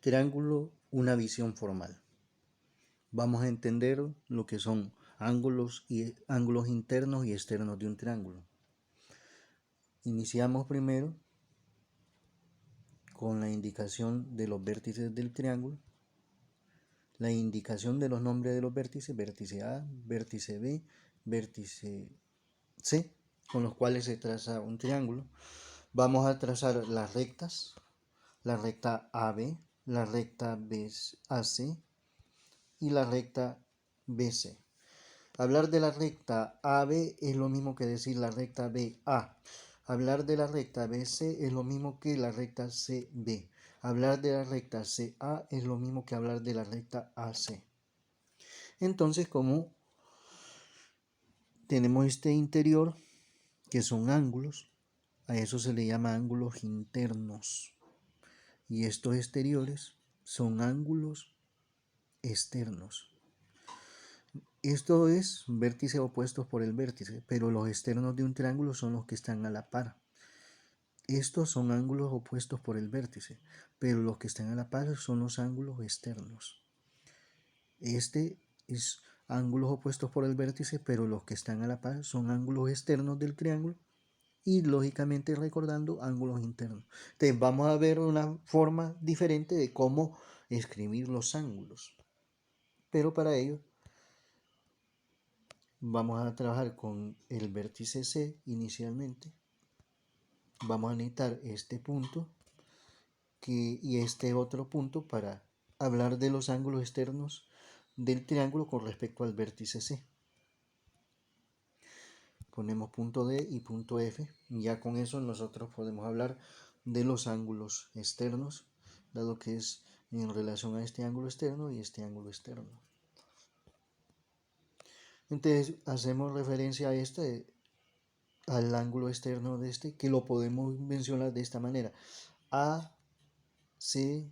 Triángulo, una visión formal. Vamos a entender lo que son ángulos internos y externos de un triángulo. Iniciamos primero con la indicación de los vértices del triángulo, la indicación de los nombres de los vértices, vértice A, vértice B, vértice C, con los cuales se traza un triángulo. Vamos a trazar las rectas, la recta AB, la recta BAC y la recta BC. Hablar de la recta AB es lo mismo que decir la recta BA. Hablar de la recta BC es lo mismo que la recta CB. Hablar de la recta CA es lo mismo que hablar de la recta AC. Entonces, como tenemos este interior, que son ángulos, a eso se le llama ángulos internos. Y estos exteriores son ángulos externos. Esto es vértices opuestos por el vértice, pero los externos de un triángulo son los que están a la par. Estos son ángulos opuestos por el vértice, pero los que están a la par son los ángulos externos. Este es ángulos opuestos por el vértice, pero los que están a la par son ángulos externos del triángulo y lógicamente recordando ángulos internos. Entonces vamos a ver una forma diferente de cómo escribir los ángulos, pero para ello vamos a trabajar con el vértice C inicialmente. Vamos a necesitar este punto y este otro punto para hablar de los ángulos externos del triángulo con respecto al vértice C. Ponemos punto D y punto F. Ya con eso nosotros podemos hablar de los ángulos externos, dado que es en relación a este ángulo externo y este ángulo externo. Entonces hacemos referencia a al ángulo externo de este, que lo podemos mencionar de esta manera: A, C,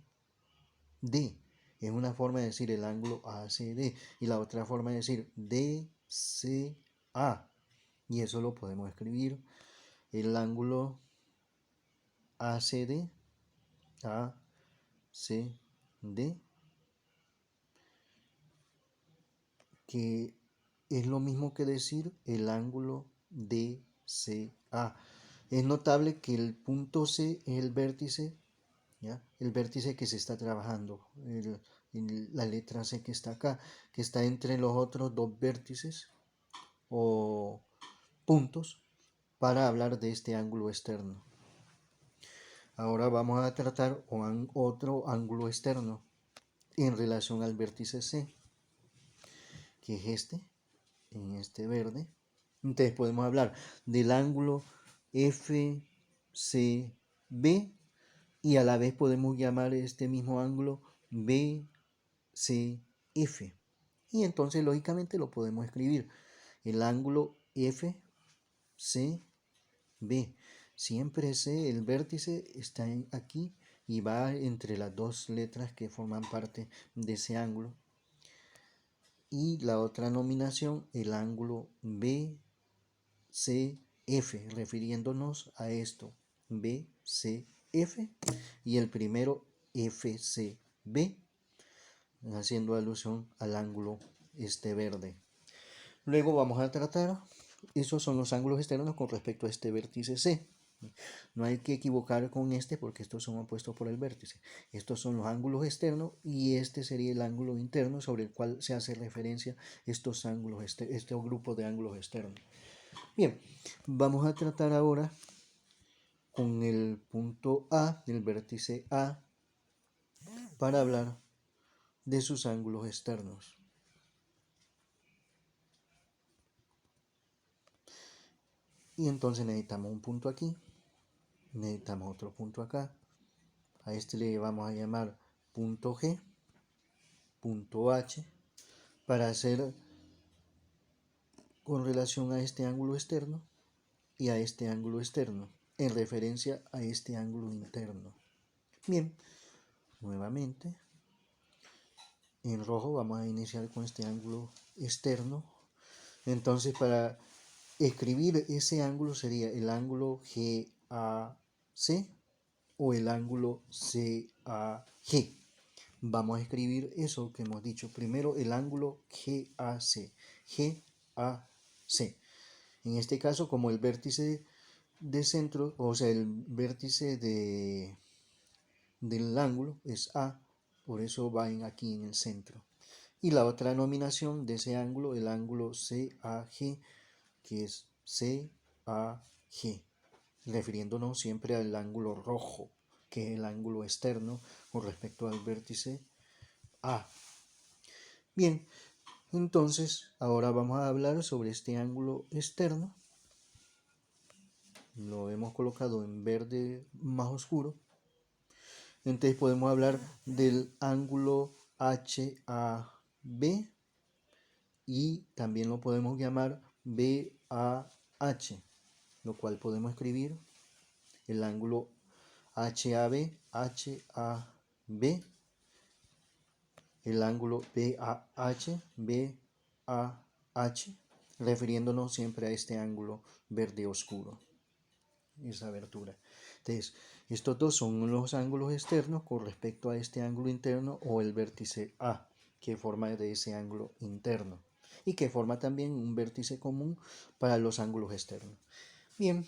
D. Es una forma de decir el ángulo ACD, y la otra forma de decir DCA. Y eso lo podemos escribir: el ángulo ACD, que es lo mismo que decir el ángulo DCA. Es notable que el punto C es el vértice, ¿ya? El vértice que se está trabajando, la letra C que está acá, que está entre los otros dos vértices o puntos para hablar de este ángulo externo. Ahora vamos a tratar otro ángulo externo en relación al vértice C, que es este, en este verde. Entonces podemos hablar del ángulo FCB, y a la vez podemos llamar este mismo ángulo BCF. Y entonces lógicamente lo podemos escribir: el ángulo FCB. Siempre C, el vértice está aquí y va entre las dos letras que forman parte de ese ángulo. Y la otra nominación, el ángulo BCF, refiriéndonos a esto, BCF, y el primero FCB, haciendo alusión al ángulo verde. Luego vamos a tratar, esos son los ángulos externos con respecto a este vértice C. No hay que equivocar con este porque estos son opuestos por el vértice. Estos son los ángulos externos y este sería el ángulo interno sobre el cual se hace referencia estos ángulos, este grupo de ángulos externos. Bien, vamos a tratar ahora con el punto A del vértice A para hablar de sus ángulos externos. Y entonces necesitamos un punto aquí, necesitamos otro punto acá. A este le vamos a llamar punto G, punto H, para hacer con relación a este ángulo externo y a este ángulo externo, en referencia a este ángulo interno. Bien, nuevamente, en rojo vamos a iniciar con este ángulo externo. Entonces, para escribir ese ángulo sería el ángulo GAC o el ángulo CAG. Vamos a escribir eso que hemos dicho. Primero el ángulo GAC. GAC. En este caso, como el vértice de centro, o sea, el vértice del ángulo es A, por eso va aquí en el centro. Y la otra denominación de ese ángulo, el ángulo CAG, que es CAG, refiriéndonos siempre al ángulo rojo, que es el ángulo externo con respecto al vértice A. Bien, entonces ahora vamos a hablar sobre este ángulo externo. Lo hemos colocado en verde más oscuro. Entonces podemos hablar del ángulo HAB y también lo podemos llamar BAH, lo cual podemos escribir el ángulo HAB, HAB, el ángulo BAH, BAH, refiriéndonos siempre a este ángulo verde oscuro, esa abertura. Entonces, estos dos son los ángulos externos con respecto a este ángulo interno o el vértice A, que forma de ese ángulo interno y que forma también un vértice común para los ángulos externos. Bien,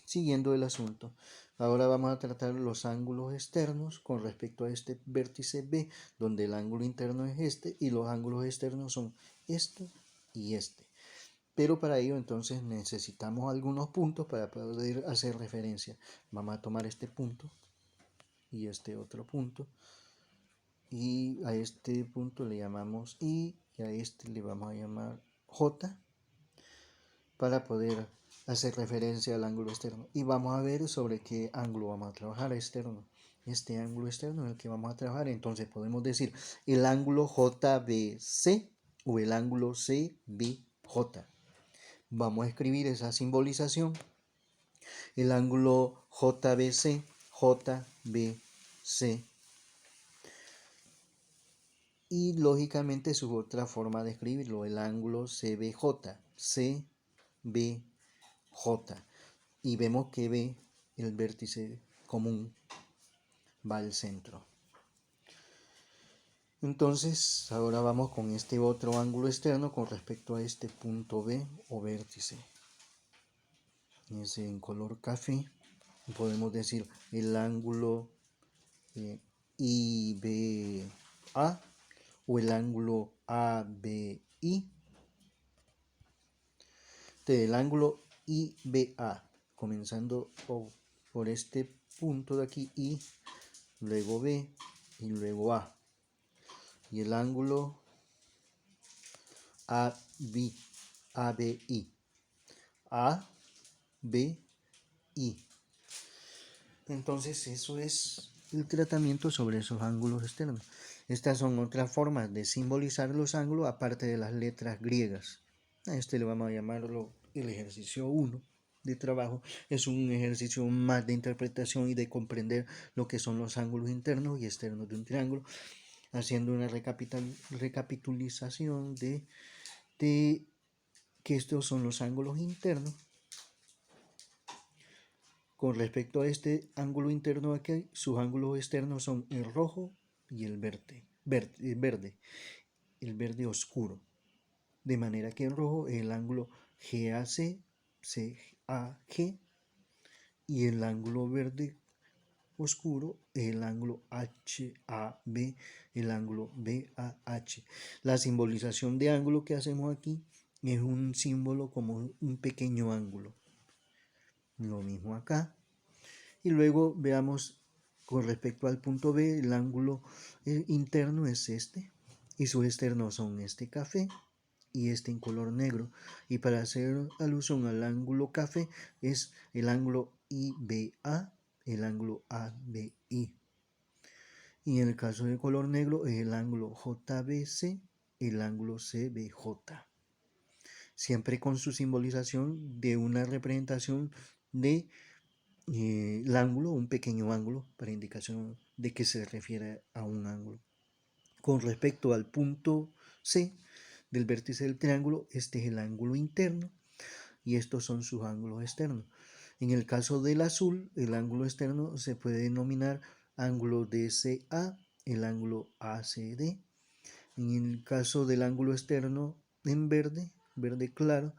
siguiendo el asunto, ahora vamos a tratar los ángulos externos con respecto a este vértice B, donde el ángulo interno es este y los ángulos externos son este y este. Pero para ello entonces necesitamos algunos puntos para poder hacer referencia. Vamos a tomar este punto y este otro punto, y a este punto le llamamos I y a este le vamos a llamar J, para poder hacer referencia al ángulo externo. Y vamos a ver sobre qué ángulo vamos a trabajar externo. Este ángulo externo es el que vamos a trabajar. Entonces podemos decir el ángulo JBC o el ángulo CBJ. Vamos a escribir esa simbolización. El ángulo JBC, JBC. Y lógicamente su otra forma de escribirlo, el ángulo CBJ, CBJ. Y vemos que B, el vértice común, va al centro. Entonces, ahora vamos con este otro ángulo externo con respecto a este punto B o vértice. Es en color café. Podemos decir el ángulo IBA o el ángulo ABI. El ángulo IBA, comenzando por este punto de aquí, I, luego B y luego A. Y el ángulo ABI, ABI, ABI. Entonces eso es el tratamiento sobre esos ángulos externos. Estas son otras formas de simbolizar los ángulos aparte de las letras griegas. A este le vamos a llamarlo el ejercicio 1 de trabajo. Es un ejercicio más de interpretación y de comprender lo que son los ángulos internos y externos de un triángulo, haciendo una recapitulación de que estos son los ángulos internos. Con respecto a este ángulo interno aquí, sus ángulos externos son el rojo y el verde, el verde oscuro. De manera que el rojo es el ángulo GAC, CAG, y el ángulo verde oscuro es el ángulo HAB, el ángulo BAH. La simbolización de ángulo que hacemos aquí es un símbolo como un pequeño ángulo. Lo mismo acá. Y luego veamos con respecto al punto B, el ángulo interno es este y sus externos son este café y este en color negro. Y para hacer alusión al ángulo café es el ángulo IBA, el ángulo ABI. Y en el caso del color negro es el ángulo JBC, el ángulo CBJ. Siempre con su simbolización de una representación de el ángulo, un pequeño ángulo, para indicación de que se refiere a un ángulo. Con respecto al punto C del vértice del triángulo, este es el ángulo interno y estos son sus ángulos externos. En el caso del azul, el ángulo externo se puede denominar ángulo DCA el ángulo ACD. En el caso del ángulo externo en verde, verde claro,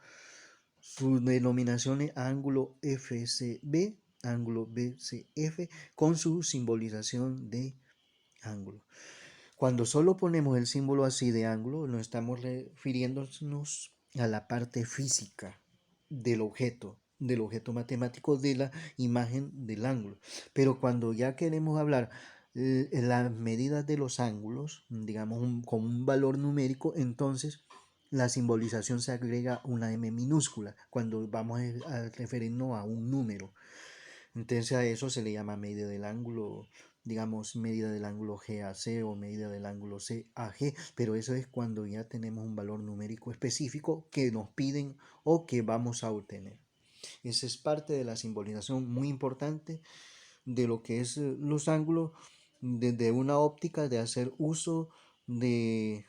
su denominación es ángulo FCB, ángulo BCF, con su simbolización de ángulo. Cuando solo ponemos el símbolo así de ángulo, nos estamos refiriéndonos a la parte física del objeto matemático de la imagen del ángulo. Pero cuando ya queremos hablar las medidas de los ángulos, digamos con un valor numérico, entonces la simbolización se agrega una M minúscula cuando vamos a referirnos a un número. Entonces a eso se le llama medida del ángulo, digamos medida del ángulo GAC o medida del ángulo CAG, pero eso es cuando ya tenemos un valor numérico específico que nos piden o que vamos a obtener. Esa es parte de la simbolización muy importante de lo que es los ángulos desde una óptica de hacer uso de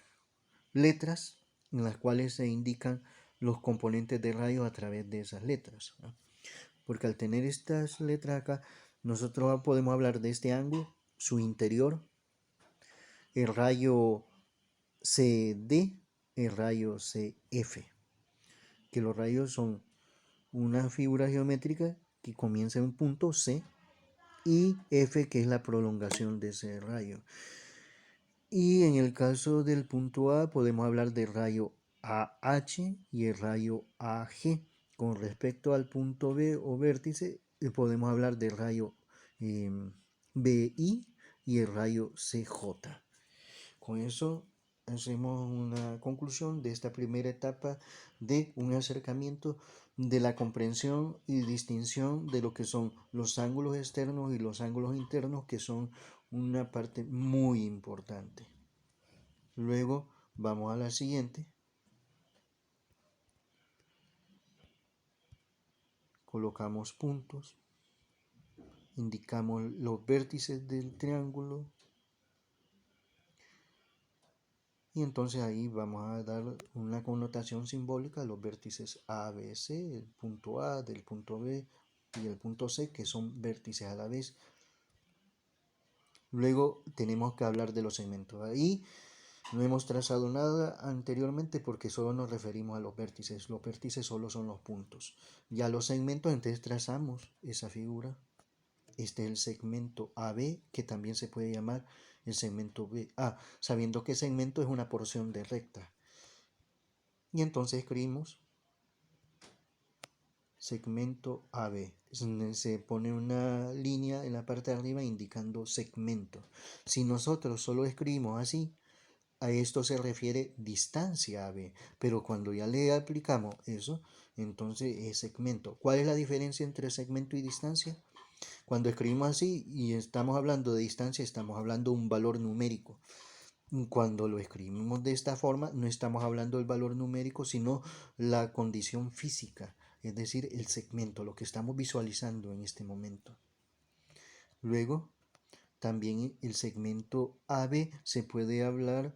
letras en las cuales se indican los componentes de radio a través de esas letras, ¿no? Porque al tener estas letras acá, nosotros podemos hablar de este ángulo, su interior, el rayo CD, el rayo CF, que los rayos son una figura geométrica que comienza en un punto C y F, que es la prolongación de ese rayo. Y en el caso del punto A podemos hablar del rayo AH y el rayo AG. Con respecto al punto B o vértice, podemos hablar del rayo BI y el rayo CJ. Con eso hacemos una conclusión de esta primera etapa de un acercamiento de la comprensión y distinción de lo que son los ángulos externos y los ángulos internos, que son una parte muy importante. Luego vamos a la siguiente. Colocamos puntos, indicamos los vértices del triángulo y entonces ahí vamos a dar una connotación simbólica a los vértices A, B, C, el punto A, del punto B y el punto C, que son vértices a la vez. Luego tenemos que hablar de los segmentos. Ahí no hemos trazado nada anteriormente porque solo nos referimos a los vértices. Los vértices solo son los puntos. Ya los segmentos, entonces trazamos esa figura. Este es el segmento AB, que también se puede llamar el segmento BA, sabiendo que segmento es una porción de recta. Y entonces escribimos segmento AB. Se pone una línea en la parte de arriba indicando segmento. Si nosotros solo escribimos así, a esto se refiere distancia AB, pero cuando ya le aplicamos eso, entonces es segmento. ¿Cuál es la diferencia entre segmento y distancia? Cuando escribimos así y estamos hablando de distancia, estamos hablando de un valor numérico. Cuando lo escribimos de esta forma, no estamos hablando del valor numérico, sino la condición física, es decir, el segmento, lo que estamos visualizando en este momento. Luego, también el segmento AB se puede hablar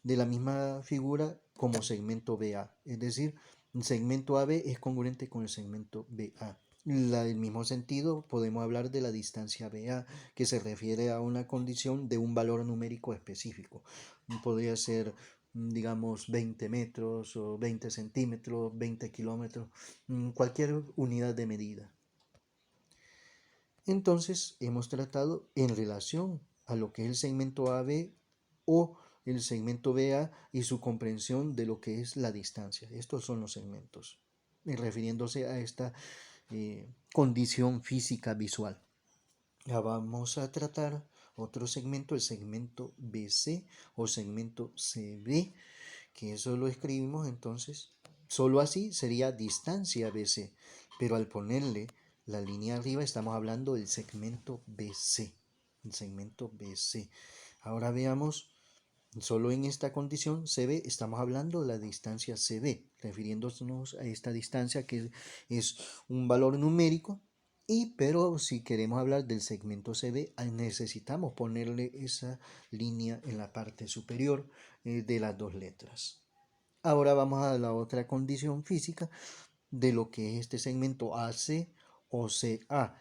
de la misma figura como segmento BA, es decir, el segmento AB es congruente con el segmento BA. En el mismo sentido, podemos hablar de la distancia BA, que se refiere a una condición de un valor numérico específico. Podría ser, digamos, 20 metros o 20 centímetros, 20 kilómetros, cualquier unidad de medida. Entonces, hemos tratado en relación a lo que es el segmento AB o el segmento BA y su comprensión de lo que es la distancia. Estos son los segmentos, refiriéndose a esta condición física visual. Ya vamos a tratar otro segmento, el segmento BC o segmento CB, que eso lo escribimos entonces, solo así sería distancia BC, pero al ponerle la línea arriba estamos hablando del segmento BC, el segmento BC. Ahora veamos, solo en esta condición CB estamos hablando de la distancia CB, refiriéndonos a esta distancia que es un valor numérico. Pero si queremos hablar del segmento CB, necesitamos ponerle esa línea en la parte superior de las dos letras. Ahora vamos a la otra condición física de lo que es este segmento AC o CA.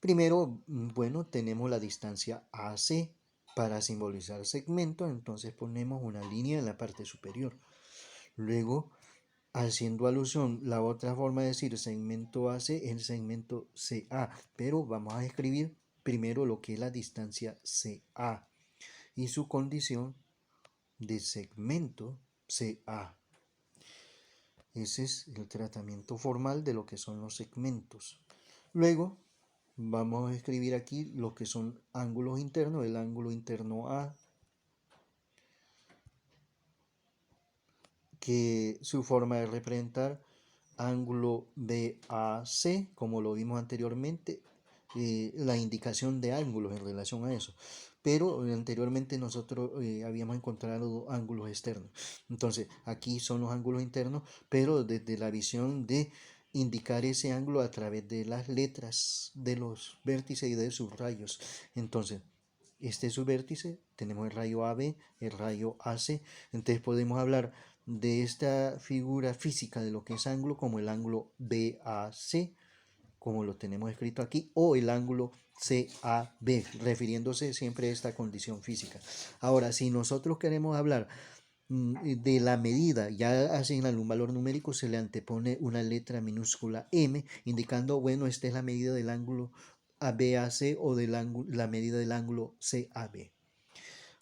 Primero, bueno, tenemos la distancia AC, Para simbolizar segmento, entonces ponemos una línea en la parte superior. Luego, haciendo alusión, la otra forma de decir segmento AC es el segmento CA, pero vamos a escribir primero lo que es la distancia CA y su condición de segmento CA. Ese es el tratamiento formal de lo que son los segmentos. Luego vamos a escribir aquí lo que son ángulos internos, el ángulo interno A, que su forma de representar ángulo BAC, como lo vimos anteriormente, la indicación de ángulos en relación a eso. Pero anteriormente nosotros habíamos encontrado ángulos externos. Entonces, aquí son los ángulos internos, pero desde la visión de indicar ese ángulo a través de las letras de los vértices y de sus rayos. Entonces, este es su vértice, tenemos el rayo AB, el rayo AC, entonces podemos hablar de esta figura física de lo que es ángulo como el ángulo BAC, como lo tenemos escrito aquí, o el ángulo CAB, refiriéndose siempre a esta condición física. Ahora, si nosotros queremos hablar de la medida, ya asignan un valor numérico, se le antepone una letra minúscula M, indicando, bueno, esta es la medida del ángulo ABAC o la medida del ángulo CAB.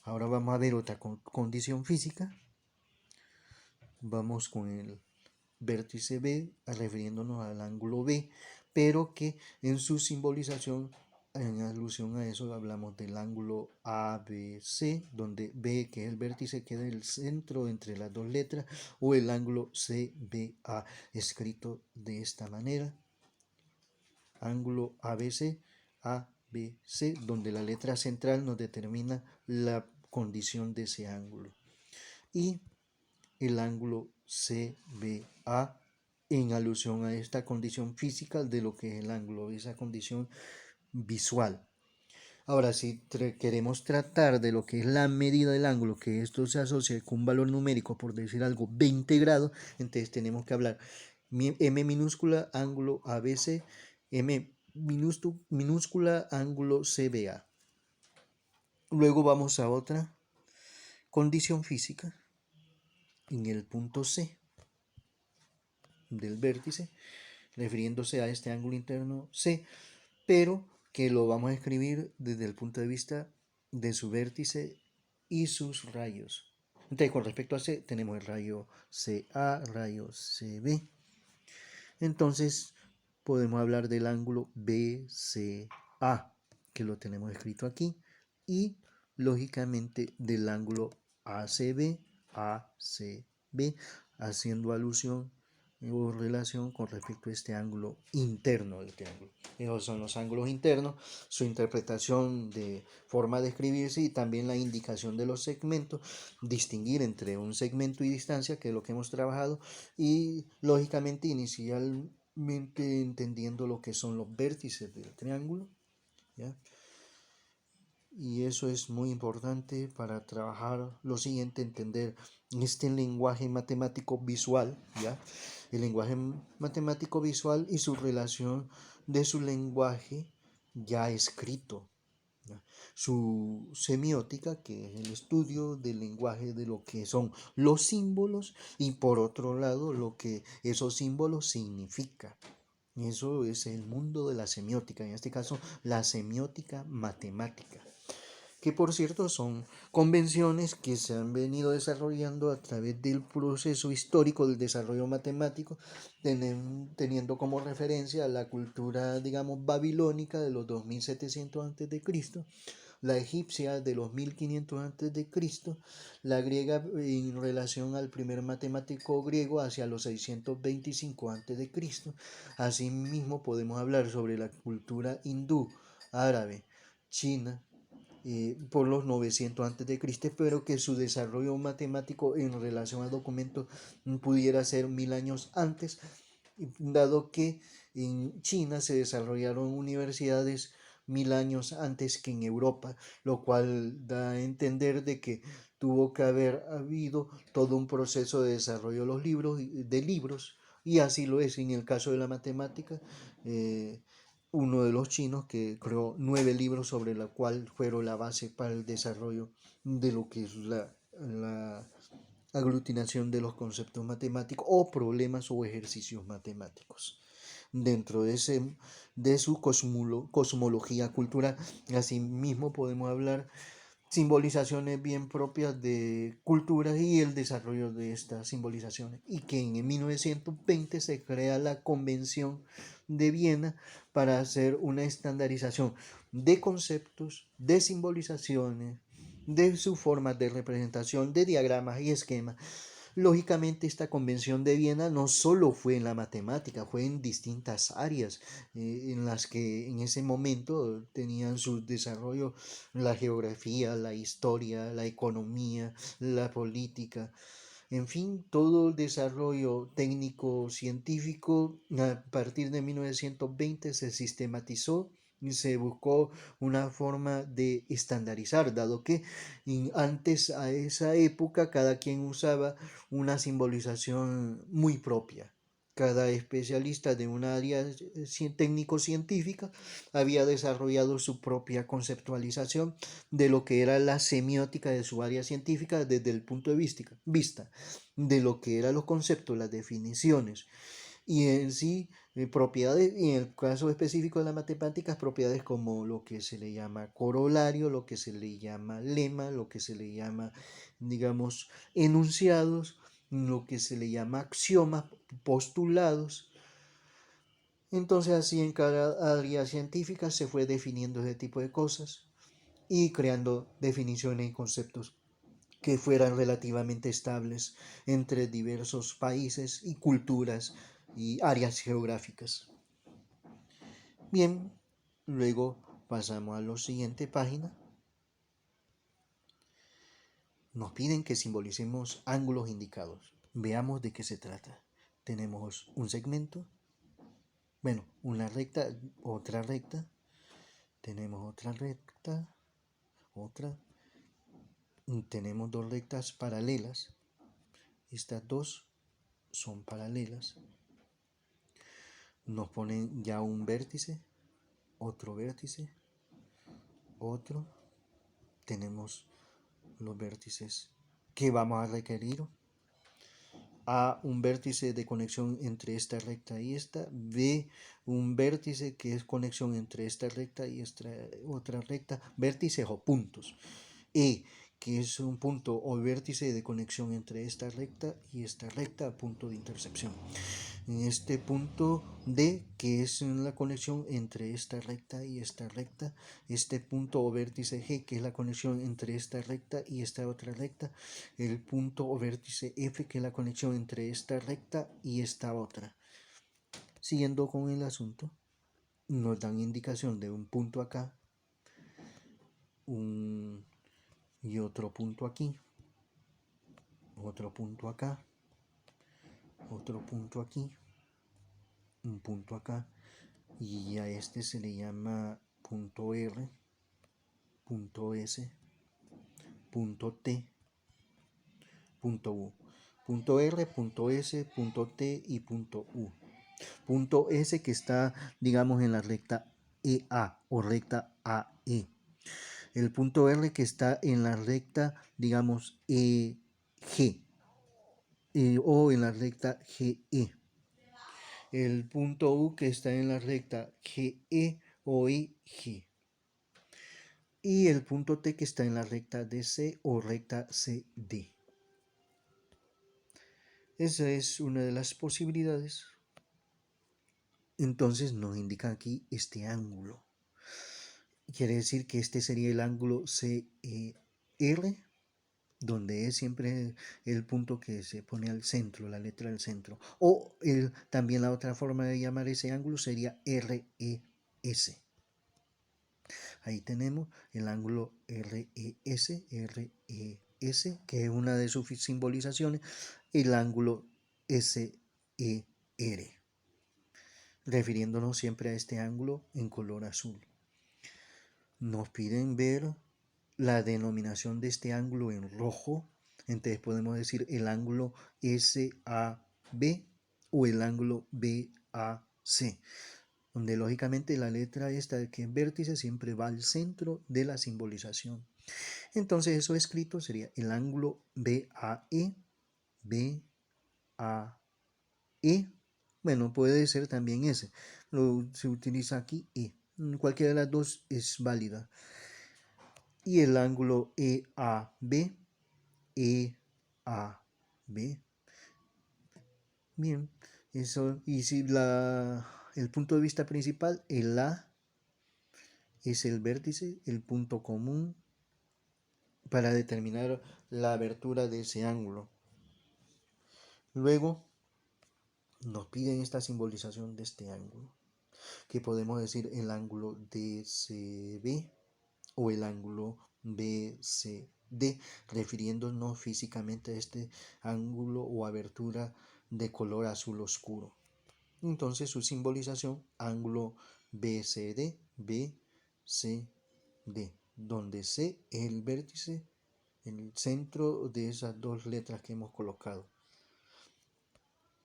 Ahora vamos a ver otra condición física. Vamos con el vértice B, refiriéndonos al ángulo B, pero que en su simbolización, en alusión a eso, hablamos del ángulo ABC, donde B, que es el vértice, queda en el centro entre las dos letras, o el ángulo CBA, escrito de esta manera, ángulo ABC, ABC, donde la letra central nos determina la condición de ese ángulo. Y el ángulo CBA en alusión a esta condición física de lo que es el ángulo, esa condición visual. Ahora, si queremos tratar de lo que es la medida del ángulo, que esto se asocia con un valor numérico, por decir algo, 20 grados, entonces tenemos que hablar M minúscula ángulo ABC, M minúscula ángulo CBA. Luego vamos a otra condición física en el punto C del vértice, refiriéndose a este ángulo interno C, pero que lo vamos a escribir desde el punto de vista de su vértice y sus rayos. Entonces, con respecto a C, tenemos el rayo CA, rayo CB. Entonces, podemos hablar del ángulo BCA, que lo tenemos escrito aquí, y lógicamente del ángulo ACB, ACB, haciendo alusión o relación con respecto a este ángulo interno del triángulo. Esos son los ángulos internos, su interpretación de forma de escribirse y también la indicación de los segmentos, distinguir entre un segmento y distancia, que es lo que hemos trabajado, y lógicamente inicialmente entendiendo lo que son los vértices del triángulo, ¿ya? Y eso es muy importante para trabajar lo siguiente, entender este lenguaje matemático visual, ¿ya? El lenguaje matemático visual y su relación de su lenguaje ya escrito, ¿ya? Su semiótica, que es el estudio del lenguaje de lo que son los símbolos, y por otro lado lo que esos símbolos significan. Eso es el mundo de la semiótica, en este caso la semiótica matemática, que por cierto son convenciones que se han venido desarrollando a través del proceso histórico del desarrollo matemático, teniendo como referencia la cultura, digamos, babilónica de los 2700 a.C., la egipcia de los 1500 a.C., la griega en relación al primer matemático griego hacia los 625 a.C. Asimismo podemos hablar sobre la cultura hindú, árabe, china, por los 900 a.C., pero que su desarrollo matemático en relación al documento pudiera ser 1000 años antes, dado que en China se desarrollaron universidades 1000 años antes que en Europa, lo cual da a entender de que tuvo que haber habido todo un proceso de desarrollo de libros, y así lo es en el caso de la matemática. uno de los chinos que creó 9 libros sobre la cual fueron la base para el desarrollo de lo que es la aglutinación de los conceptos matemáticos o problemas o ejercicios matemáticos dentro de su cosmología cultural. Asimismo podemos hablar simbolizaciones bien propias de culturas y el desarrollo de estas simbolizaciones, y que en 1920 se crea la Convención de Viena para hacer una estandarización de conceptos, de simbolizaciones, de sus formas de representación, de diagramas y esquemas. Lógicamente, esta convención de Viena no solo fue en la matemática, fue en distintas áreas en las que en ese momento tenían su desarrollo la geografía, la historia, la economía, la política, en fin, todo el desarrollo técnico científico a partir de 1920 se sistematizó y se buscó una forma de estandarizar, dado que antes a esa época cada quien usaba una simbolización muy propia. Cada especialista de un área técnico-científica había desarrollado su propia conceptualización de lo que era la semiótica de su área científica desde el punto de vista de lo que eran los conceptos, las definiciones y en sí propiedades, y en el caso específico de las matemáticas, propiedades como lo que se le llama corolario, lo que se le llama lema, lo que se le llama, digamos, enunciados, lo que se le llama axiomas, postulados. Entonces así en cada área científica se fue definiendo ese tipo de cosas y creando definiciones y conceptos que fueran relativamente estables entre diversos países y culturas y áreas geográficas. Bien, luego pasamos a la siguiente página. Nos piden que simbolicemos ángulos indicados. Veamos de qué se trata. Tenemos un segmento, bueno, una recta, otra recta, tenemos otra recta, otra, tenemos dos rectas paralelas. Estas dos son paralelas. Nos ponen ya un vértice, otro. Tenemos los vértices que vamos a requerir. A, un vértice de conexión entre esta recta y esta. B, un vértice que es conexión entre esta recta y esta otra recta. Vértices o puntos. E, que es un punto o vértice de conexión entre esta recta, punto de intersección. En este punto D, que es la conexión entre esta recta y esta recta, este punto o vértice G, que es la conexión entre esta recta y esta otra recta, el punto o vértice F, que es la conexión entre esta recta y esta otra. Siguiendo con el asunto, nos dan indicación de un punto acá, y otro punto aquí, otro punto acá, otro punto aquí, un punto acá, y a este se le llama punto R, punto S, punto T, punto U. Punto R, punto S, punto T y punto U. Punto S que está, digamos, en la recta EA o recta AE. El punto R que está en la recta, digamos, EG o en la recta GE. El punto U que está en la recta GE o EG. Y el punto T que está en la recta DC o recta CD. Esa es una de las posibilidades. Entonces nos indica aquí este ángulo. Quiere decir que este sería el ángulo CER, donde es siempre el punto que se pone al centro, la letra del centro. O también la otra forma de llamar ese ángulo sería RES. Ahí tenemos el ángulo RES, que es una de sus simbolizaciones, el ángulo SER, refiriéndonos siempre a este ángulo en color azul. Nos piden ver la denominación de este ángulo en rojo, entonces podemos decir el ángulo SAB o el ángulo BAC. donde lógicamente la letra esta que es vértice siempre va al centro de la simbolización. Entonces eso escrito sería el ángulo BAE, BAE. Bueno, puede ser también ese. Se utiliza aquí E. Cualquiera de las dos es válida. Y el ángulo EAB, EAB. Bien, eso. Y si el punto de vista principal, el A es el vértice, el punto común para determinar la abertura de ese ángulo. Luego nos piden esta simbolización de este ángulo, que podemos decir el ángulo DCB o el ángulo BCD, refiriéndonos físicamente a este ángulo o abertura de color azul oscuro. Entonces su simbolización, ángulo BCD, BCD, donde C es el vértice, el centro de esas dos letras que hemos colocado.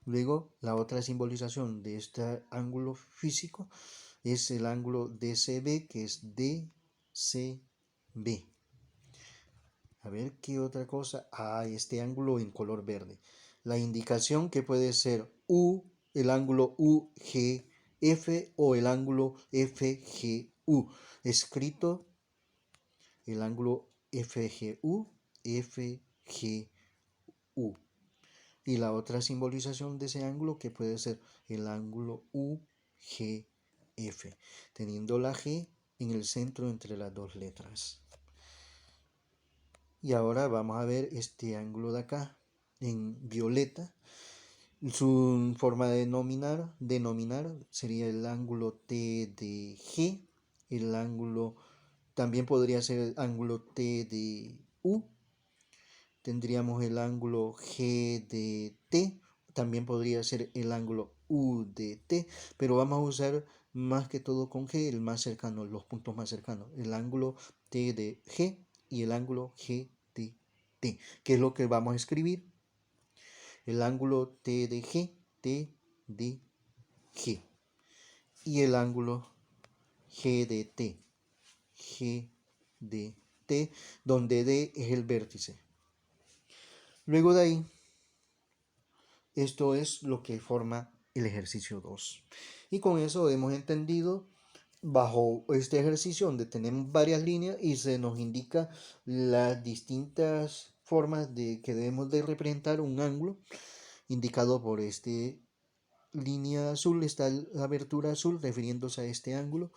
Luego, la otra simbolización de este ángulo físico es el ángulo DCB, que es DCB. A ver qué otra cosa. Este ángulo en color verde. La indicación que puede ser U, el ángulo UGF o el ángulo FGU. Escrito el ángulo FGU, FGU. Y la otra simbolización de ese ángulo que puede ser el ángulo UGF, teniendo la G en el centro entre las dos letras. Y ahora vamos a ver este ángulo de acá en violeta. Su forma de denominar sería el ángulo T de G. El ángulo también podría ser el ángulo T de U. Tendríamos el ángulo G de T. También podría ser el ángulo U de T. Pero vamos a usar más que todo con G, el más cercano, los puntos más cercanos. El ángulo T de G y el ángulo G de T. ¿Qué es lo que vamos a escribir? El ángulo T de G, T de G. Y el ángulo G de T, G de T, donde D es el vértice. Luego de ahí, esto es lo que forma el ejercicio 2. Y con eso hemos entendido, bajo este ejercicio donde tenemos varias líneas y se nos indica las distintas formas de que debemos de representar un ángulo, indicado por este línea azul, está la abertura azul refiriéndose a este ángulo,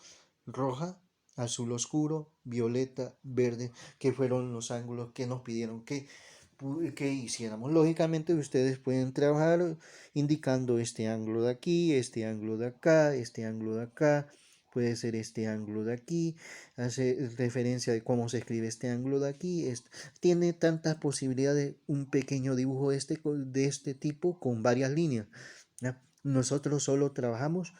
roja, azul oscuro, violeta, verde, que fueron los ángulos que nos pidieron que hiciéramos. Lógicamente ustedes pueden trabajar indicando este ángulo de aquí, este ángulo de acá, este ángulo de acá, puede ser este ángulo de aquí, hace referencia de cómo se escribe este ángulo de aquí. Tiene tantas posibilidades un pequeño dibujo de este tipo con varias líneas, ¿ya? Nosotros solo trabajamos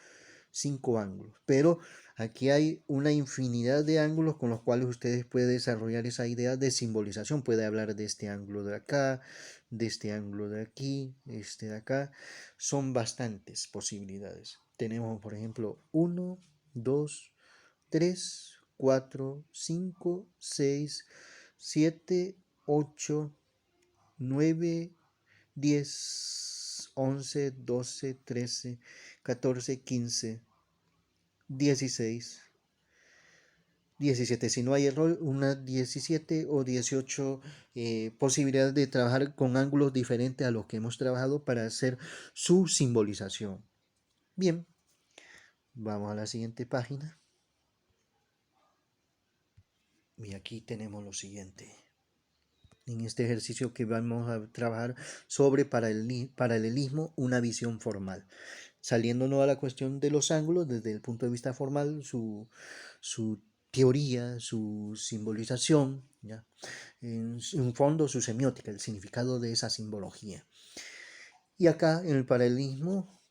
5 ángulos, pero aquí hay una infinidad de ángulos con los cuales ustedes pueden desarrollar esa idea de simbolización. Puede hablar de este ángulo de acá, de este ángulo de aquí, este de acá. Son bastantes posibilidades. Tenemos, por ejemplo, 1, 2, 3, 4, 5, 6, 7, 8, 9, 10, 11, 12, 13, 14, 15, 16, 17. Si no hay error, unas 17 o 18 posibilidades de trabajar con ángulos diferentes a los que hemos trabajado para hacer su simbolización. Bien, vamos a la siguiente página. Y aquí tenemos lo siguiente. En este ejercicio que vamos a trabajar sobre paralelismo, una visión formal. Saliéndonos a la cuestión de los ángulos, desde el punto de vista formal, su teoría, su simbolización, ¿ya? En fondo su semiótica, el significado de esa simbología. Y acá en el paralelismo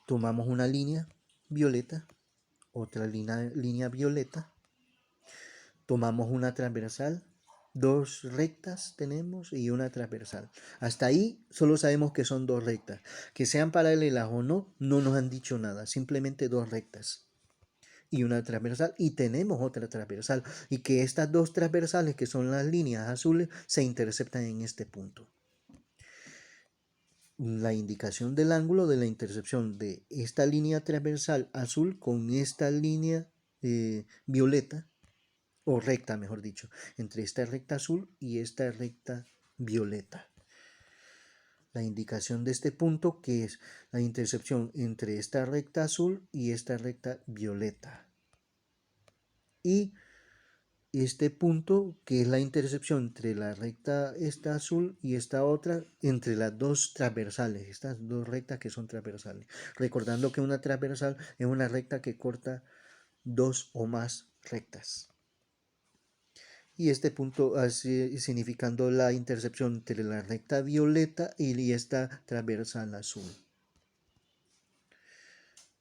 tomamos una línea violeta, otra línea violeta, tomamos una transversal Dos rectas tenemos y una transversal. Hasta ahí solo sabemos que son dos rectas. Que sean paralelas o no, no nos han dicho nada. Simplemente dos rectas y una transversal. Y tenemos otra transversal. Y que estas dos transversales, que son las líneas azules, se interceptan en este punto. La indicación del ángulo de la intercepción de esta línea transversal azul con esta línea violeta, o recta, mejor dicho, entre esta recta azul y esta recta violeta. La indicación de este punto, que es la intercepción entre esta recta azul y esta recta violeta. Y este punto, que es la intercepción entre la recta esta azul y esta otra, entre las dos transversales, estas dos rectas que son transversales. Recordando que una transversal es una recta que corta dos o más rectas. Y este punto así, significando la intercepción entre la recta violeta y esta transversal azul.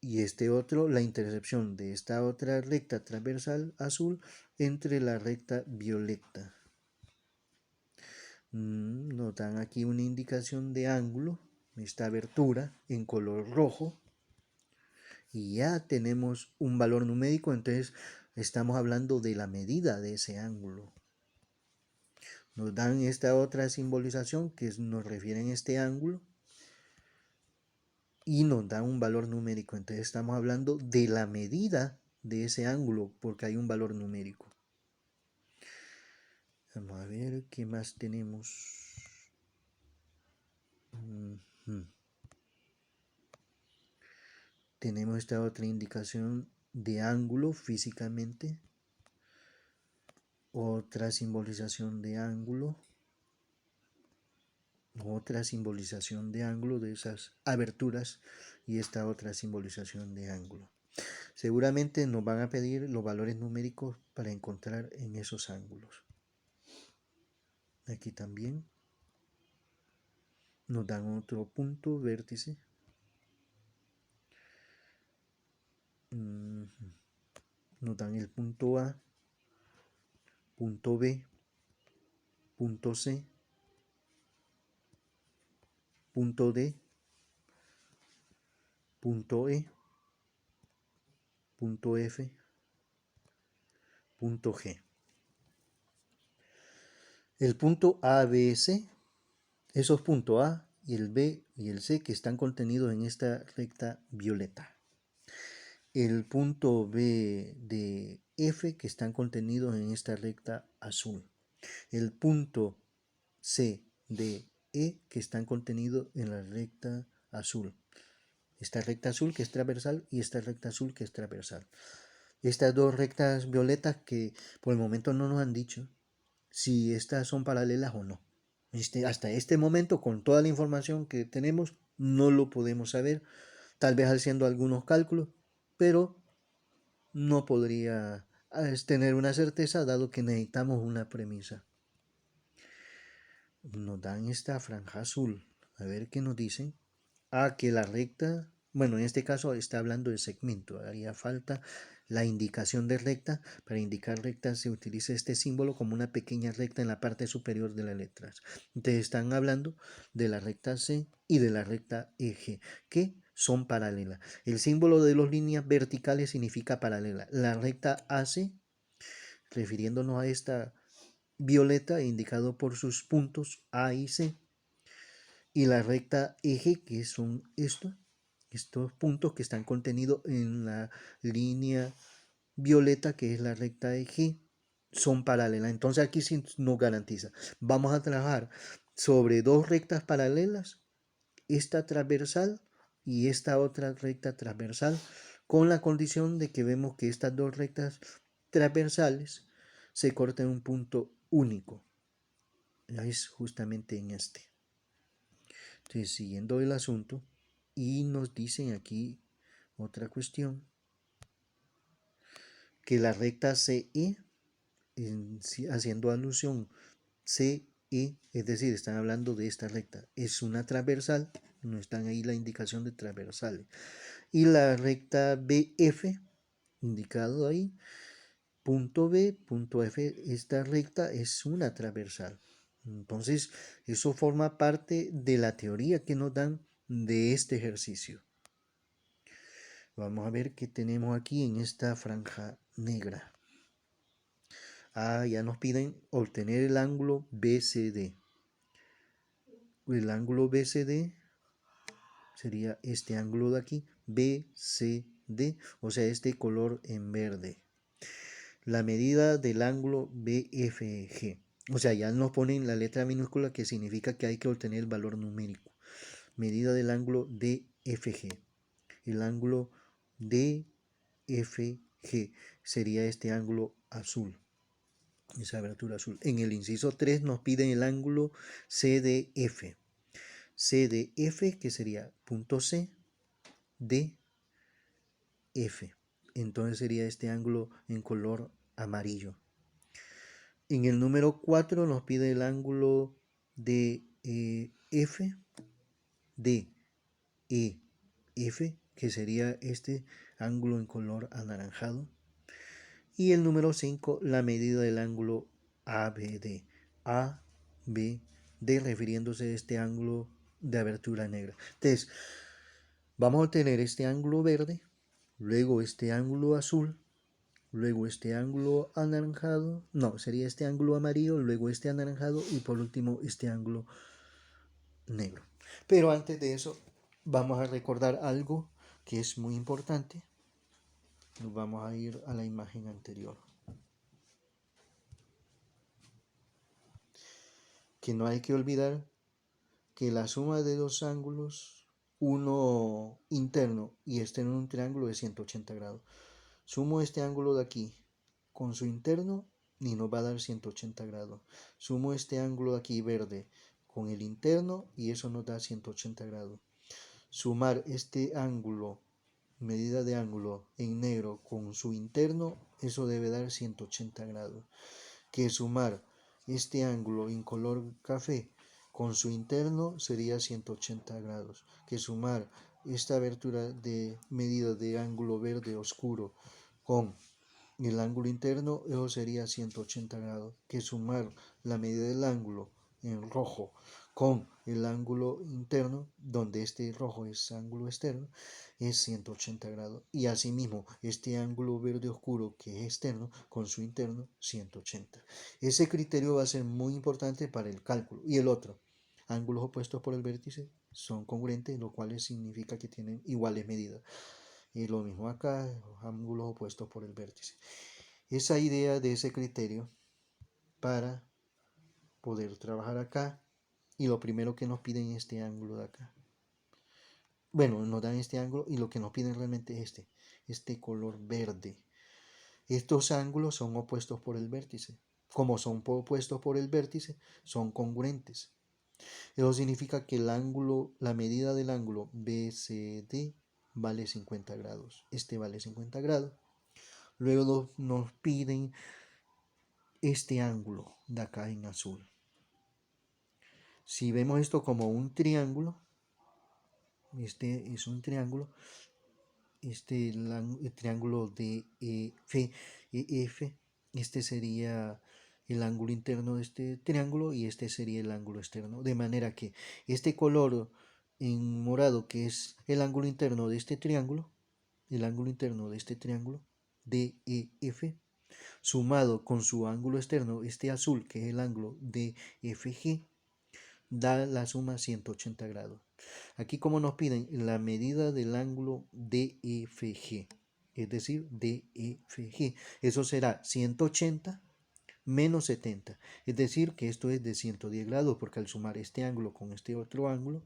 Y este otro, la intercepción de esta otra recta transversal azul entre la recta violeta. Nos dan aquí una indicación de ángulo, esta abertura en color rojo. Y ya tenemos un valor numérico, entonces estamos hablando de la medida de ese ángulo. Nos dan esta otra simbolización que nos refiere a este ángulo y nos da un valor numérico. Entonces estamos hablando de la medida de ese ángulo porque hay un valor numérico. Vamos a ver qué más tenemos. Tenemos esta otra indicación de ángulo físicamente. Otra simbolización de ángulo. Otra simbolización de ángulo de esas aberturas y esta otra simbolización de ángulo. Seguramente nos van a pedir los valores numéricos para encontrar en esos ángulos. Aquí también nos dan otro punto, vértice. Nos dan el punto A, punto B, punto C, punto D, punto E, punto F, punto G. El punto A, B, C, esos puntos A y el B y el C que están contenidos en esta recta violeta. El punto B de F que están contenidos en esta recta azul. El punto C de E que están contenidos en la recta azul. Esta recta azul que es transversal y esta recta azul que es transversal. Estas dos rectas violetas que por el momento no nos han dicho si estas son paralelas o no. Hasta este momento, con toda la información que tenemos, no lo podemos saber, tal vez haciendo algunos cálculos, pero no podría tener una certeza dado que necesitamos una premisa. Nos dan esta franja azul, a ver qué nos dicen. Que la recta, bueno, en este caso está hablando de segmento, haría falta la indicación de recta. Para indicar recta se utiliza este símbolo como una pequeña recta en la parte superior de las letras. Entonces están hablando de la recta C y de la recta EG, que son paralelas. El símbolo de las líneas verticales significa paralela. La recta AC, refiriéndonos a esta violeta, indicado por sus puntos A y C, y la recta eje, que son estos puntos que están contenidos en la línea violeta, que es la recta eje, son paralelas. Entonces aquí sí nos garantiza. Vamos a trabajar sobre dos rectas paralelas, esta transversal y esta otra recta transversal, con la condición de que vemos que estas dos rectas transversales se cortan en un punto único. Es justamente en este. Entonces, siguiendo el asunto, y nos dicen aquí otra cuestión, que la recta CE, haciendo alusión CE, es decir, están hablando de esta recta, es una transversal, no están ahí la indicación de transversales. Y la recta BF, indicado ahí, punto B, punto F, esta recta es una transversal. Entonces, eso forma parte de la teoría que nos dan de este ejercicio. Vamos a ver qué tenemos aquí en esta franja negra. Ya nos piden obtener el ángulo BCD. El ángulo BCD sería este ángulo de aquí, BCD, o sea, este color en verde. La medida del ángulo BFG. O sea, ya nos ponen la letra minúscula que significa que hay que obtener el valor numérico. Medida del ángulo DFG. El ángulo DFG sería este ángulo azul. Esa abertura azul. En el inciso 3 nos piden el ángulo CDF. CDF, que sería punto C, D, F. Entonces sería este ángulo en color amarillo. En el número 4 nos pide el ángulo de F, D, E, F, que sería este ángulo en color anaranjado. Y el número 5, la medida del ángulo ABD. ABD, refiriéndose a este ángulo de abertura negra. Entonces, vamos a tener este ángulo verde, luego este ángulo azul, luego este ángulo anaranjado, no, sería este ángulo amarillo, luego este anaranjado y por último este ángulo negro. Pero antes de eso, vamos a recordar algo que es muy importante. Nos vamos a ir a la imagen anterior. Que no hay que olvidar que la suma de dos ángulos, uno interno y externo en un triángulo, es 180 grados. Sumo este ángulo de aquí con su interno y nos va a dar 180 grados. Sumo este ángulo de aquí verde con el interno y eso nos da 180 grados. Sumar este ángulo, medida de ángulo en negro con su interno, eso debe dar 180 grados. Que sumar este ángulo en color café con su interno sería 180 grados. Que sumar esta abertura de medida de ángulo verde oscuro con el ángulo interno, eso sería 180 grados. Que sumar la medida del ángulo en rojo con el ángulo interno, donde este rojo es ángulo externo, es 180 grados. Y asimismo, este ángulo verde oscuro que es externo, con su interno, 180. Ese criterio va a ser muy importante para el cálculo. Y el otro, ángulos opuestos por el vértice son congruentes, lo cual significa que tienen iguales medidas. Y lo mismo acá, ángulos opuestos por el vértice. Esa idea de ese criterio para poder trabajar acá, y lo primero que nos piden es este ángulo de acá. Bueno, nos dan este ángulo y lo que nos piden realmente es este color verde. Estos ángulos son opuestos por el vértice. Como son opuestos por el vértice, son congruentes. Eso significa que el ángulo, la medida del ángulo BCD vale 50 grados. Este vale 50 grados. Luego nos piden este ángulo de acá en azul. Si vemos esto como un triángulo, este es un triángulo, el triángulo de EF, este sería el ángulo interno de este triángulo y este sería el ángulo externo. De manera que este color en morado, que es el ángulo interno de este triángulo, el ángulo interno de este triángulo, DEF, sumado con su ángulo externo, este azul, que es el ángulo DFG, da la suma 180 grados. Aquí como nos piden la medida del ángulo DFG, es decir, DFG, eso será 180 menos 70, es decir, que esto es de 110 grados, porque al sumar este ángulo con este otro ángulo,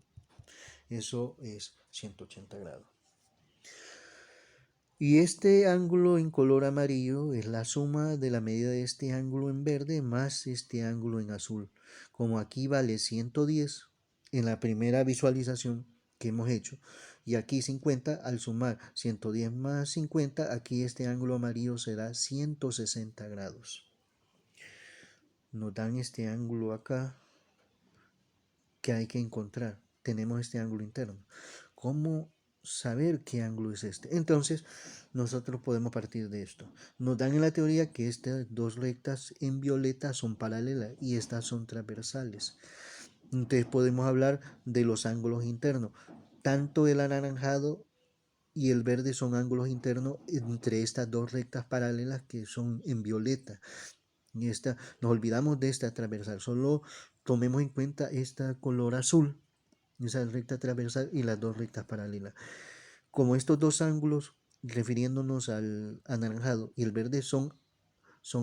eso es 180 grados. Y este ángulo en color amarillo es la suma de la medida de este ángulo en verde más este ángulo en azul. Como aquí vale 110 en la primera visualización que hemos hecho, y aquí 50, al sumar 110 más 50, aquí este ángulo amarillo será 160 grados. Nos dan este ángulo acá que hay que encontrar. Tenemos este ángulo interno. ¿Cómo saber qué ángulo es este. Entonces, nosotros podemos partir de esto. Nos dan en la teoría que estas dos rectas en violeta son paralelas y estas son transversales. Entonces podemos hablar de los ángulos internos. Tanto el anaranjado y el verde son ángulos internos entre estas dos rectas paralelas que son en violeta. Y nos olvidamos de esta transversal, solo tomemos en cuenta esta color azul, esa recta transversal y las dos rectas paralelas. Como estos dos ángulos, refiriéndonos al anaranjado y el verde, son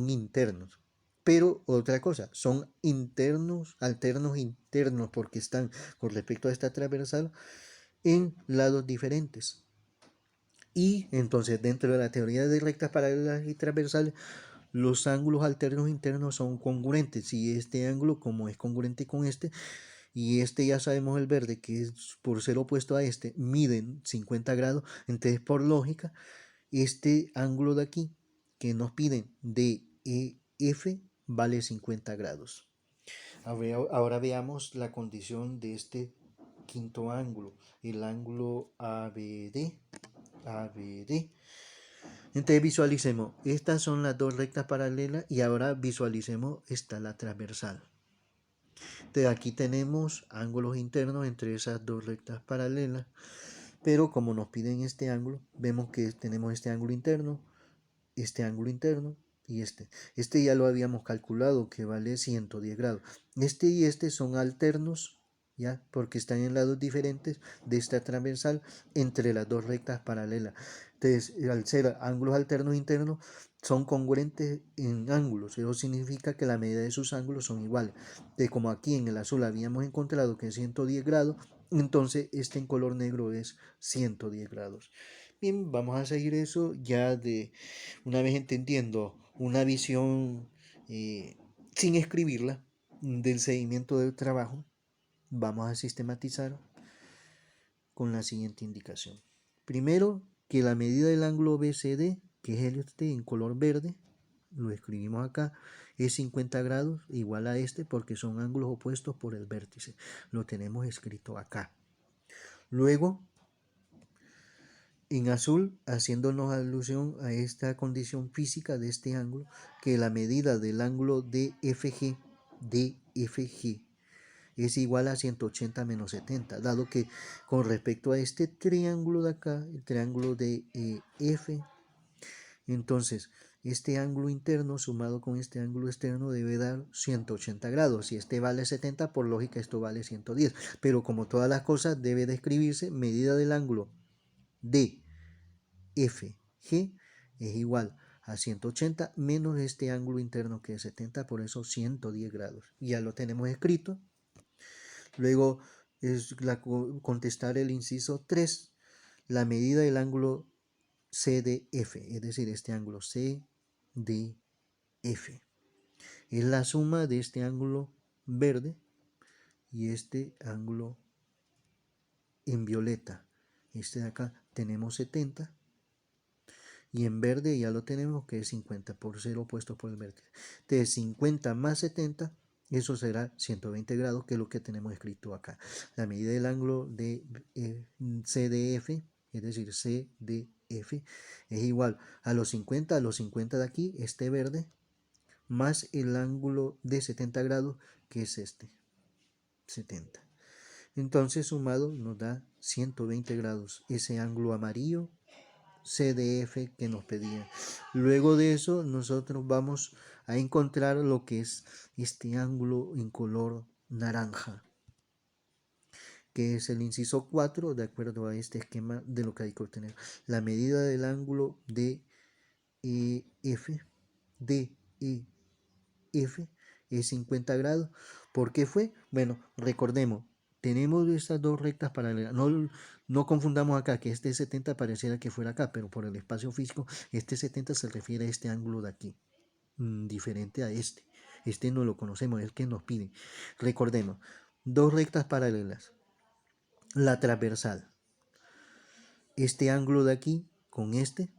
internos. Pero otra cosa, son internos, alternos internos, porque están con respecto a esta transversal en lados diferentes. Y entonces dentro de la teoría de rectas paralelas y transversales, los ángulos alternos internos son congruentes. Y este ángulo, como es congruente con este, y este ya sabemos el verde, que es por ser opuesto a este, miden 50 grados, entonces por lógica, este ángulo de aquí, que nos piden DEF, vale 50 grados. Ahora veamos la condición de este quinto ángulo, el ángulo ABD. ABD. Entonces visualicemos, estas son las dos rectas paralelas y ahora visualicemos esta, la transversal. Entonces aquí tenemos ángulos internos entre esas dos rectas paralelas, pero como nos piden este ángulo, vemos que tenemos este ángulo interno y este. Este ya lo habíamos calculado que vale 110 grados. Este y este son alternos, ¿ya? Porque están en lados diferentes de esta transversal entre las dos rectas paralelas. Entonces, al ser ángulos alternos internos, son congruentes en ángulos. Eso significa que la medida de sus ángulos son iguales. De como aquí en el azul habíamos encontrado que es 110 grados, entonces este en color negro es 110 grados. Bien, vamos a seguir eso ya de una vez entendiendo una visión sin escribirla del seguimiento del trabajo. Vamos a sistematizar con la siguiente indicación. Primero, que la medida del ángulo BCD, que es este en color verde, lo escribimos acá, es 50 grados igual a este porque son ángulos opuestos por el vértice. Lo tenemos escrito acá. Luego, en azul, haciéndonos alusión a esta condición física de este ángulo, que la medida del ángulo DFG es igual a 180 menos 70, dado que con respecto a este triángulo de acá, el triángulo de F, entonces este ángulo interno sumado con este ángulo externo debe dar 180 grados. Si este vale 70, por lógica esto vale 110. Pero como todas las cosas debe de escribirse medida del ángulo DFG es igual a 180 menos este ángulo interno que es 70, por eso 110 grados. Ya lo tenemos escrito. Luego es contestar el inciso 3, la medida del ángulo CDF, es decir, este ángulo CDF. Es la suma de este ángulo verde y este ángulo en violeta. Este de acá tenemos 70 y en verde ya lo tenemos que es 50 por ser opuesto por el vértice. Entonces 50 más 70, eso será 120 grados, que es lo que tenemos escrito acá. La medida del ángulo de CDF, es decir, CDF, es igual a los 50 de aquí, este verde, más el ángulo de 70 grados, que es este, 70. Entonces sumado nos da 120 grados, ese ángulo amarillo CDF que nos pedían. Luego de eso nosotros vamos a encontrar lo que es este ángulo en color naranja, que es el inciso 4 de acuerdo a este esquema de lo que hay que obtener. La medida del ángulo de EF es 50 grados. ¿Por qué fue? Bueno, recordemos, tenemos estas dos rectas paralelas. No confundamos acá que este 70 pareciera que fuera acá, pero por el espacio físico, este 70 se refiere a este ángulo de aquí, diferente a este. Este no lo conocemos, es el que nos piden. Recordemos, dos rectas paralelas. La transversal. Este ángulo de aquí con este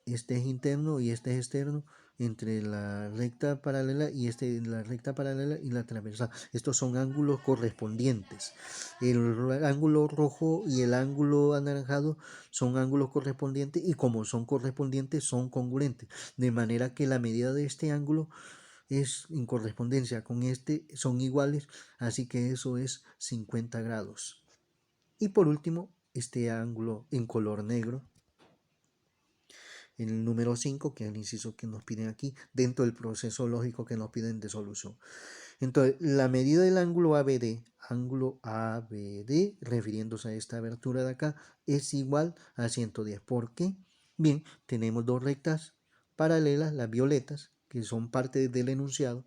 es interno y este es externo, entre la recta paralela y la recta paralela y la transversal. Estos son ángulos correspondientes. El ángulo rojo y el ángulo anaranjado son ángulos correspondientes y como son correspondientes son congruentes, de manera que la medida de este ángulo es en correspondencia con este, son iguales, así que eso es 50 grados. Y por último, este ángulo en color negro, el número 5, que es el inciso que nos piden aquí, dentro del proceso lógico que nos piden de solución. Entonces, la medida del ángulo ABD, refiriéndose a esta abertura de acá, es igual a 110. ¿Por qué? Bien, tenemos dos rectas paralelas, las violetas, que son parte del enunciado,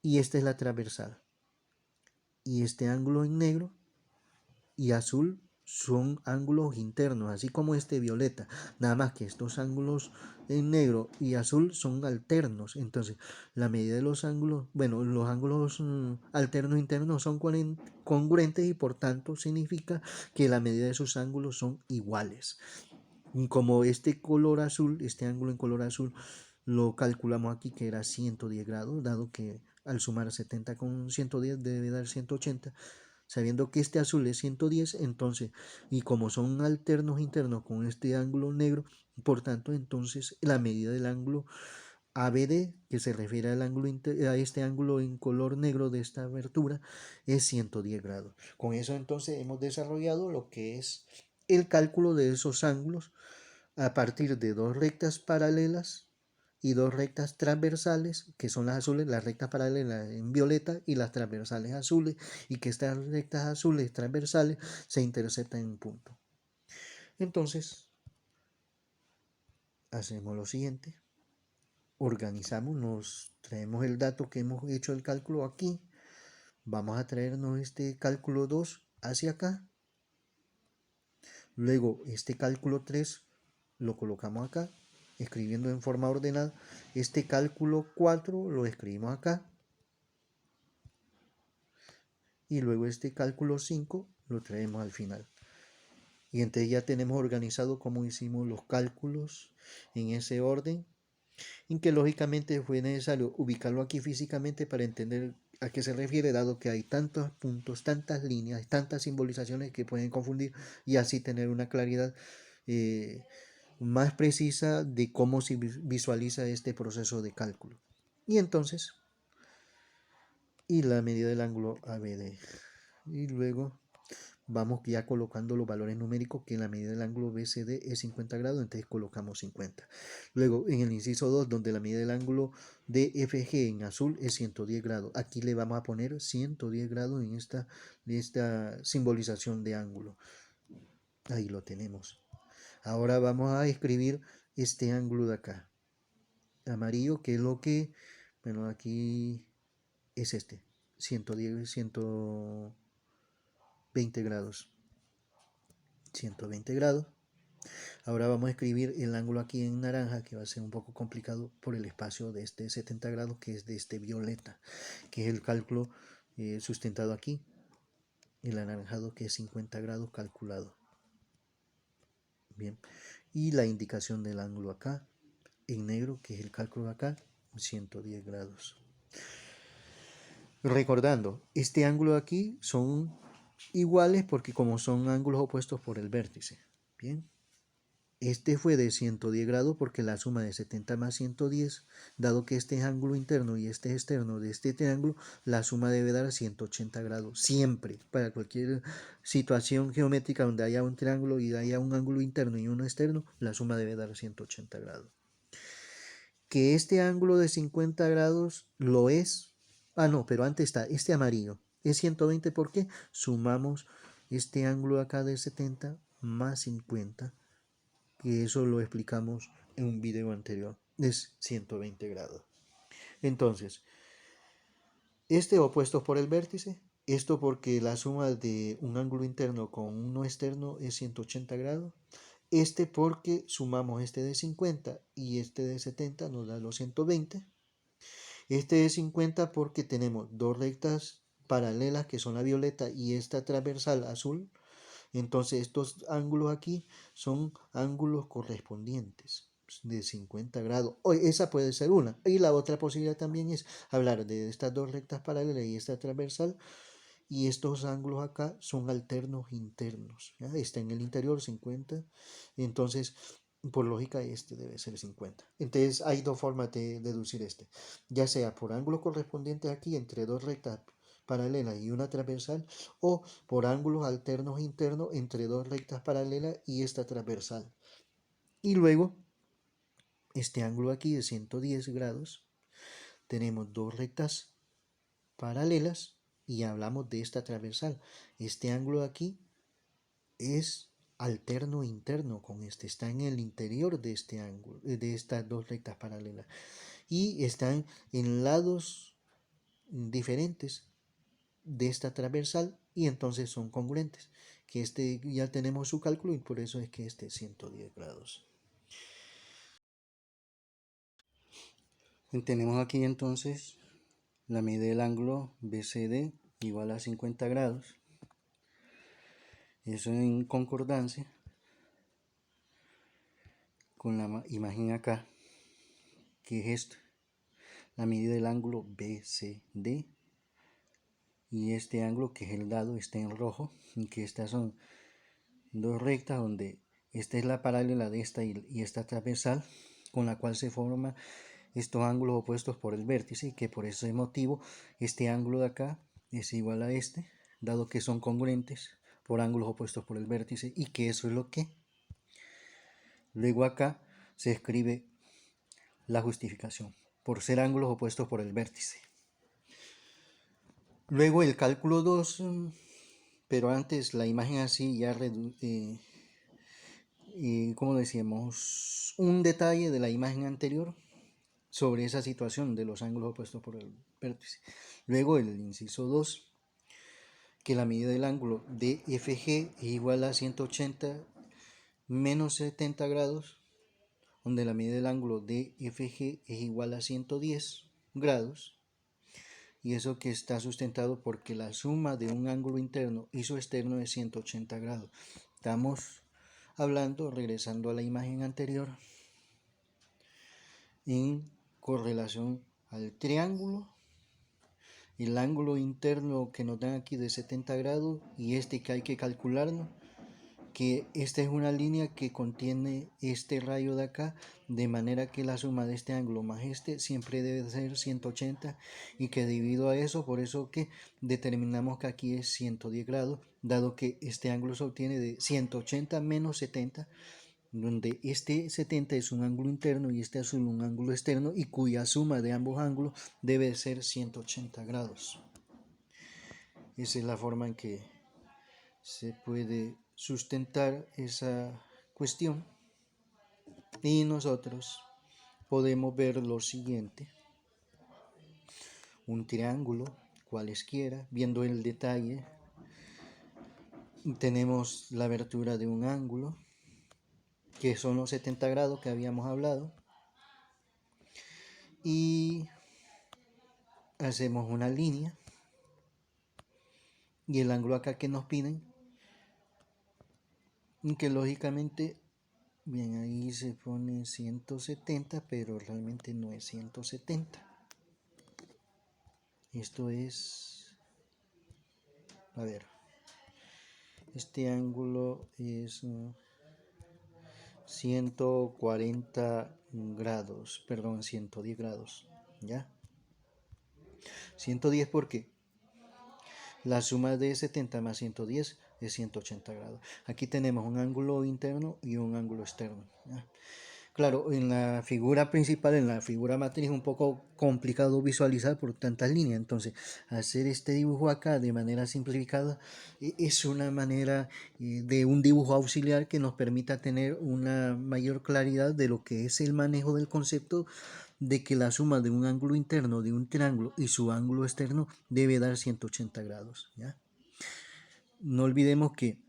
y esta es la transversal. Y este ángulo en negro y azul son ángulos internos, así como este violeta, nada más que estos ángulos en negro y azul son alternos. Entonces la medida de los ángulos, bueno, los ángulos alternos internos son congruentes y por tanto significa que la medida de sus ángulos son iguales. Y como este color azul, este ángulo en color azul lo calculamos aquí que era 110 grados, dado que al sumar 70 con 110 debe dar 180. Sabiendo que este azul es 110, entonces, y como son alternos internos con este ángulo negro, por tanto, entonces la medida del ángulo ABD, que se refiere al ángulo a este ángulo en color negro de esta abertura, es 110 grados. Con eso entonces hemos desarrollado lo que es el cálculo de esos ángulos a partir de dos rectas paralelas y dos rectas transversales, que son las azules, las rectas paralelas en violeta y las transversales azules, y que estas rectas azules transversales se interceptan en un punto. Entonces, hacemos lo siguiente, organizamos, nos traemos el dato que hemos hecho el cálculo aquí, vamos a traernos este cálculo 2 hacia acá, luego este cálculo 3 lo colocamos acá, escribiendo en forma ordenada. Este cálculo 4 lo escribimos acá. Y luego este cálculo 5 lo traemos al final. Y entonces ya tenemos organizado cómo hicimos los cálculos en ese orden, en que lógicamente fue necesario ubicarlo aquí físicamente para entender a qué se refiere, dado que hay tantos puntos, tantas líneas, tantas simbolizaciones que pueden confundir y así tener una claridad más precisa de cómo se visualiza este proceso de cálculo. Y entonces, y la medida del ángulo ABD. Y luego vamos ya colocando los valores numéricos, que en la medida del ángulo BCD es 50 grados, entonces colocamos 50. Luego en el inciso 2, donde la medida del ángulo DFG en azul es 110 grados, aquí le vamos a poner 110 grados en esta simbolización de ángulo. Ahí lo tenemos. Ahora vamos a escribir este ángulo de acá, amarillo, que es lo que, bueno, aquí es este, 110, 120 grados. 120 grados. Ahora vamos a escribir el ángulo aquí en naranja, que va a ser un poco complicado por el espacio de este 70 grados, que es de este violeta, que es el cálculo sustentado aquí. El anaranjado, que es 50 grados calculado. Bien. Y la indicación del ángulo acá, en negro, que es el cálculo acá, 110 grados. Recordando, este ángulo de aquí son iguales porque como son ángulos opuestos por el vértice. Bien. Este fue de 110 grados porque la suma de 70 más 110, dado que este es ángulo interno y este es externo de este triángulo, la suma debe dar 180 grados. Siempre, para cualquier situación geométrica donde haya un triángulo y haya un ángulo interno y uno externo, la suma debe dar 180 grados. Que este ángulo de 50 grados lo es. Ah, no, pero antes está este amarillo. Es 120 porque sumamos este ángulo acá de 70 más 50, que eso lo explicamos en un video anterior, es 120 grados. Entonces, este opuesto por el vértice, esto porque la suma de un ángulo interno con uno externo es 180 grados, este porque sumamos este de 50 y este de 70 nos da los 120, este de 50 porque tenemos dos rectas paralelas que son la violeta y esta transversal azul. Entonces estos ángulos aquí son ángulos correspondientes, de 50 grados. O esa puede ser una. Y la otra posibilidad también es hablar de estas dos rectas paralelas y esta transversal. Y estos ángulos acá son alternos internos. ¿Ya? Está en el interior 50. Entonces, por lógica, este debe ser 50. Entonces, hay dos formas de deducir este. Ya sea por ángulos correspondientes aquí entre dos rectas paralelas y una transversal, o por ángulos alternos internos entre dos rectas paralelas y esta transversal. Y luego, este ángulo aquí de 110 grados, tenemos dos rectas paralelas y hablamos de esta transversal. Este ángulo de aquí es alterno interno con este, está en el interior de este ángulo, de estas dos rectas paralelas, y están en lados diferentes de esta transversal y entonces son congruentes, que este ya tenemos su cálculo y por eso es que este es 110 grados. Tenemos aquí entonces la medida del ángulo BCD igual a 50 grados. Eso en concordancia con la imagen acá, que es esto, la medida del ángulo BCD, y este ángulo que es el dado está en rojo, y que estas son dos rectas donde esta es la paralela de esta y esta transversal, con la cual se forman estos ángulos opuestos por el vértice, y que por ese motivo este ángulo de acá es igual a este, dado que son congruentes por ángulos opuestos por el vértice, y que eso es lo que luego acá se escribe la justificación, por ser ángulos opuestos por el vértice. Luego el cálculo 2, pero antes la imagen así ya como decíamos, un detalle de la imagen anterior sobre esa situación de los ángulos opuestos por el vértice. Luego el inciso 2, que la medida del ángulo DFG es igual a 180 menos 70 grados, donde la medida del ángulo DFG es igual a 110 grados, y eso que está sustentado porque la suma de un ángulo interno y su externo es 180 grados. Estamos hablando, regresando a la imagen anterior, en correlación al triángulo, el ángulo interno que nos dan aquí de 70 grados y este que hay que calcularlo, que esta es una línea que contiene este rayo de acá, de manera que la suma de este ángulo más este siempre debe ser 180, y que debido a eso, por eso que determinamos que aquí es 110 grados, dado que este ángulo se obtiene de 180 menos 70, donde este 70 es un ángulo interno y este es un ángulo externo, y cuya suma de ambos ángulos debe ser 180 grados. Esa es la forma en que se puede sustentar esa cuestión, y nosotros podemos ver lo siguiente: un triángulo cualesquiera, viendo el detalle, tenemos la abertura de un ángulo que son los 70 grados que habíamos hablado, y hacemos una línea, y el ángulo acá que nos piden, que lógicamente, bien, ahí se pone 170, pero realmente no es 170. Esto es, a ver, este ángulo es 140 grados, perdón, 110 grados, ¿ya? 110 porque la suma de 70 más 110 es 180 grados. Aquí tenemos un ángulo interno y un ángulo externo, ¿ya? Claro, en la figura principal, en la figura matriz, es un poco complicado visualizar por tantas líneas. Entonces, hacer este dibujo acá de manera simplificada es una manera de un dibujo auxiliar que nos permita tener una mayor claridad de lo que es el manejo del concepto de que la suma de un ángulo interno de un triángulo y su ángulo externo debe dar 180 grados, ¿ya? No olvidemos que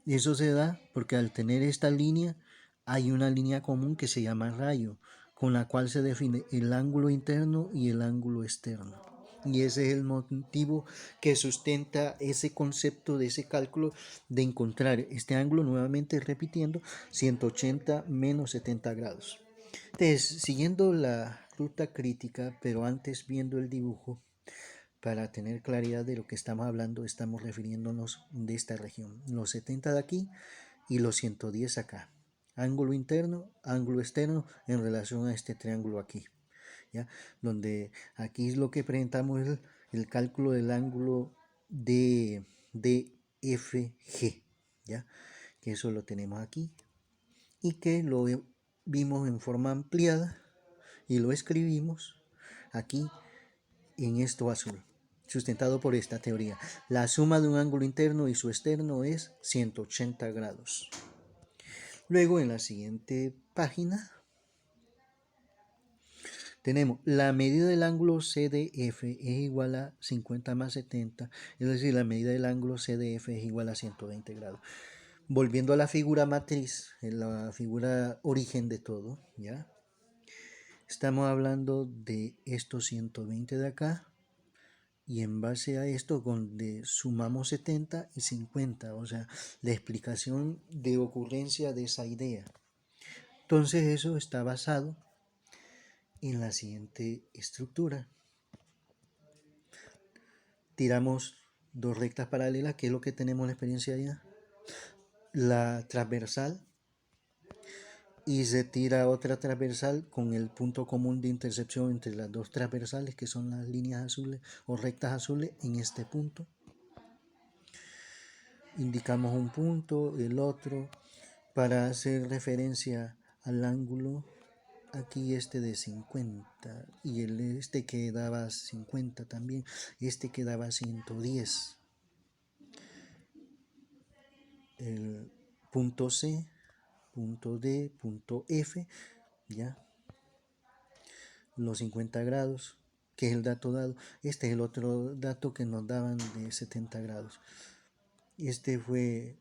eso se da porque al tener esta línea hay una línea común que se llama rayo, con la cual se define el ángulo interno y el ángulo externo. Y ese es el motivo que sustenta ese concepto de ese cálculo de encontrar este ángulo, nuevamente repitiendo, 180 menos 70 grados. Entonces, siguiendo la ruta crítica, pero antes viendo el dibujo, para tener claridad de lo que estamos hablando, estamos refiriéndonos de esta región, los 70 de aquí y los 110 acá. Ángulo interno, ángulo externo en relación a este triángulo aquí, ¿ya? Donde aquí es lo que presentamos el cálculo del ángulo de DFG, ¿ya? Que eso lo tenemos aquí y que lo vimos en forma ampliada y lo escribimos aquí en esto azul, sustentado por esta teoría. La suma de un ángulo interno y su externo es 180 grados. Luego en la siguiente página tenemos la medida del ángulo CDF es igual a 50 más 70, es decir, la medida del ángulo CDF es igual a 120 grados. Volviendo a la figura matriz, en la figura origen de todo, ¿ya? Estamos hablando de estos 120 de acá, y en base a esto donde sumamos 70 y 50, o sea, la explicación de ocurrencia de esa idea. Entonces eso está basado en la siguiente estructura. Tiramos dos rectas paralelas, que es lo que tenemos en la experiencia ya. La transversal, y se tira otra transversal con el punto común de intersección entre las dos transversales, que son las líneas azules o rectas azules en este punto. Indicamos un punto, el otro, para hacer referencia al ángulo aquí este de 50 y este que daba 50 también, este que daba 110. El punto C, punto D, punto F, ya, los 50 grados, que es el dato dado. Este es el otro dato que nos daban de 70 grados. Este fue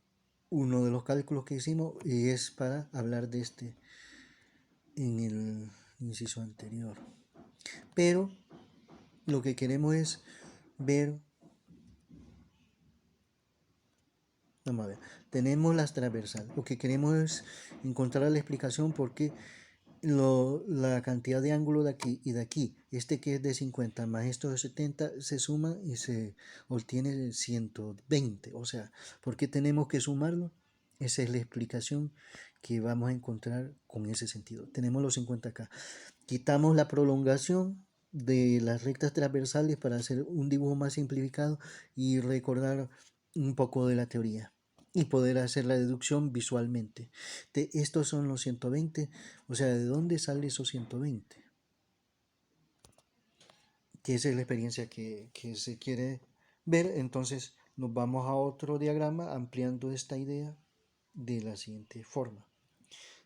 uno de los cálculos que hicimos y es para hablar de este en el inciso anterior. Pero lo que queremos es ver, vamos a ver, tenemos las transversales. Lo que queremos es encontrar la explicación por qué la cantidad de ángulo de aquí y de aquí, este que es de 50 más esto de 70, se suma y se obtiene 120. O sea, ¿por qué tenemos que sumarlo? Esa es la explicación que vamos a encontrar con ese sentido. Tenemos los 50 acá. Quitamos la prolongación de las rectas transversales para hacer un dibujo más simplificado y recordar un poco de la teoría y poder hacer la deducción visualmente. Estos son los 120, o sea, ¿de dónde sale esos 120? Que esa es la experiencia que se quiere ver. Entonces nos vamos a otro diagrama ampliando esta idea de la siguiente forma.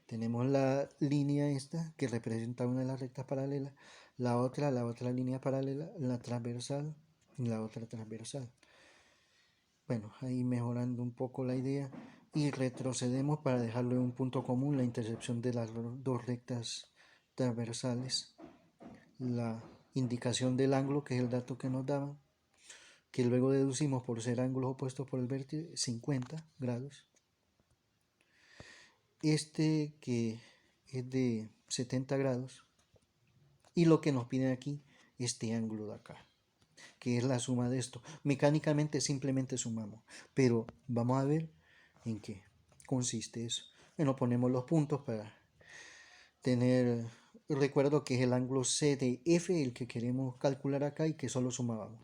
Tenemos la línea esta que representa una de las rectas paralelas, la otra línea paralela, la transversal y la otra transversal. Bueno, ahí mejorando un poco la idea y retrocedemos para dejarlo en un punto común, la intersección de las dos rectas transversales, la indicación del ángulo, que es el dato que nos daban, que luego deducimos por ser ángulos opuestos por el vértice, 50 grados. Este que es de 70 grados y lo que nos piden aquí, este ángulo de acá, que es la suma de esto. Mecánicamente simplemente sumamos, pero vamos a ver en qué consiste eso. Bueno, ponemos los puntos para tener recuerdo que es el ángulo CDF el que queremos calcular acá y que solo sumábamos.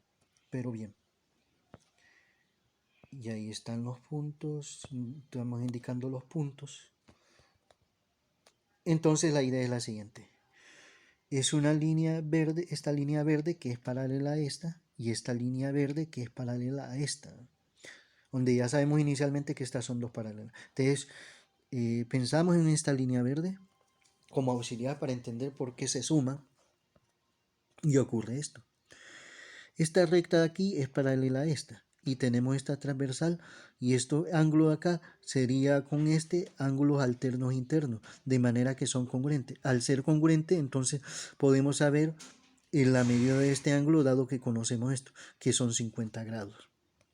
Pero bien, y ahí están los puntos, estamos indicando los puntos. Entonces la idea es la siguiente. Es una línea verde, esta línea verde que es paralela a esta y esta línea verde que es paralela a esta, donde ya sabemos inicialmente que estas son dos paralelas. Entonces pensamos en esta línea verde como auxiliar para entender por qué se suma y ocurre esto. Esta recta de aquí es paralela a esta y tenemos esta transversal y este ángulo de acá sería con este ángulos alternos internos, de manera que son congruentes. Al ser congruente, entonces podemos saber en la medida de este ángulo, dado que conocemos esto, que son 50 grados.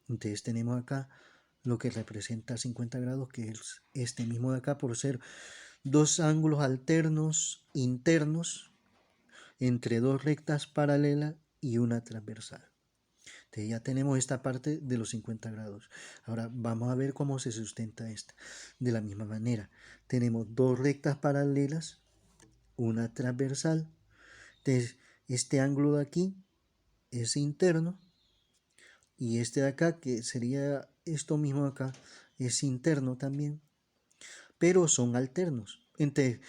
Entonces tenemos acá lo que representa 50 grados, que es este mismo de acá, por ser dos ángulos alternos internos entre dos rectas paralelas y una transversal. Entonces ya tenemos esta parte de los 50 grados. Ahora vamos a ver cómo se sustenta esta. De la misma manera, tenemos dos rectas paralelas, una transversal. Entonces, este ángulo de aquí es interno y este de acá, que sería esto mismo de acá, es interno también, pero son alternos. Entonces,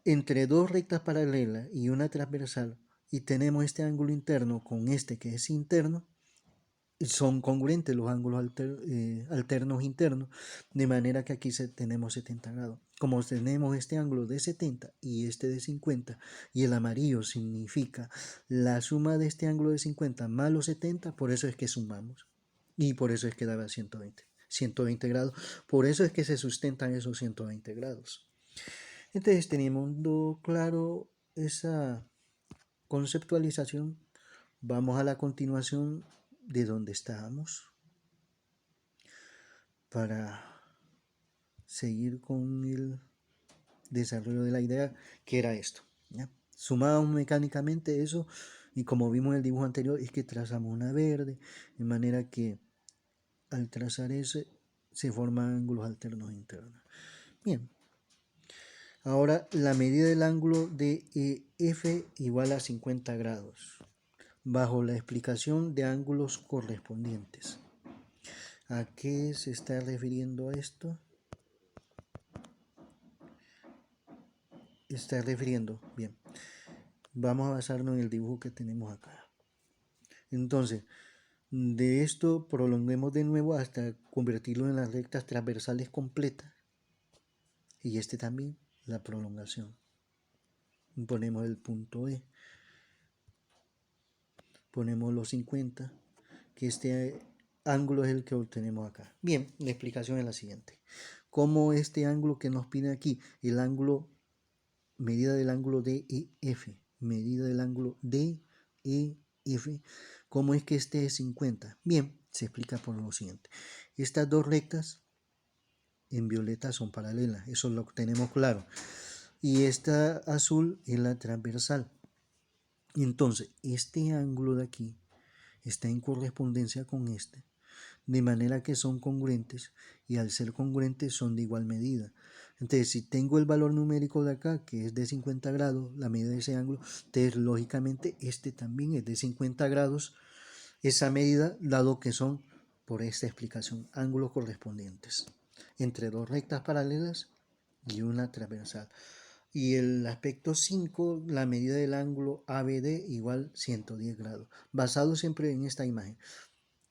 entre dos rectas paralelas y una transversal, y tenemos este ángulo interno con este que es interno, son congruentes los ángulos alternos internos, de manera que aquí tenemos 70 grados. Como tenemos este ángulo de 70 y este de 50, y el amarillo significa la suma de este ángulo de 50 más los 70, por eso es que sumamos. Y por eso es que daba 120 grados. Por eso es que se sustentan esos 120 grados. Entonces, teniendo claro esa conceptualización, vamos a la continuación de donde estábamos para seguir con el desarrollo de la idea, que era esto, ¿ya? Sumamos mecánicamente eso, y como vimos en el dibujo anterior, es que trazamos una verde, de manera que al trazar ese se forman ángulos alternos internos. Bien, ahora la medida del ángulo de F igual a 50 grados, bajo la explicación de ángulos correspondientes. ¿A qué se está refiriendo esto? Está refiriendo, bien, vamos a basarnos en el dibujo que tenemos acá. Entonces, de esto prolonguemos de nuevo hasta convertirlo en las rectas transversales completas. Y este también, la prolongación. Ponemos el punto E. Ponemos los 50, que este ángulo es el que obtenemos acá. Bien, la explicación es la siguiente. Como este ángulo que nos pide aquí, el ángulo, medida del ángulo DEF, medida del ángulo DEF, ¿cómo es que este es 50? Bien, se explica por lo siguiente. Estas dos rectas en violeta son paralelas, eso lo tenemos claro. Y esta azul es la transversal. Entonces, este ángulo de aquí está en correspondencia con este, de manera que son congruentes, y al ser congruentes son de igual medida. Entonces, si tengo el valor numérico de acá, que es de 50 grados, la medida de ese ángulo, entonces lógicamente este también es de 50 grados, esa medida, dado que son, por esta explicación, ángulos correspondientes entre dos rectas paralelas y una transversal. Y el aspecto 5, la medida del ángulo ABD igual 110 grados. Basado siempre en esta imagen,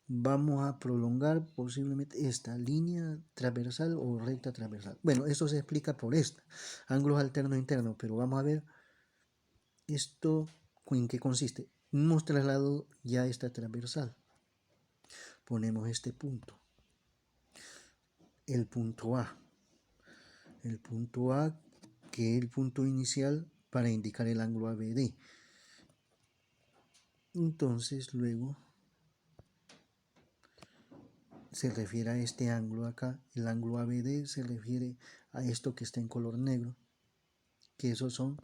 vamos a prolongar posiblemente esta línea transversal o recta transversal. Bueno, esto se explica por esta, ángulos alternos internos, pero vamos a ver esto en qué consiste. Hemos trasladado ya esta transversal. Ponemos este punto. El punto A. El punto A, que es el punto inicial para indicar el ángulo ABD. Entonces luego se refiere a este ángulo acá, el ángulo ABD se refiere a esto que está en color negro, que esos son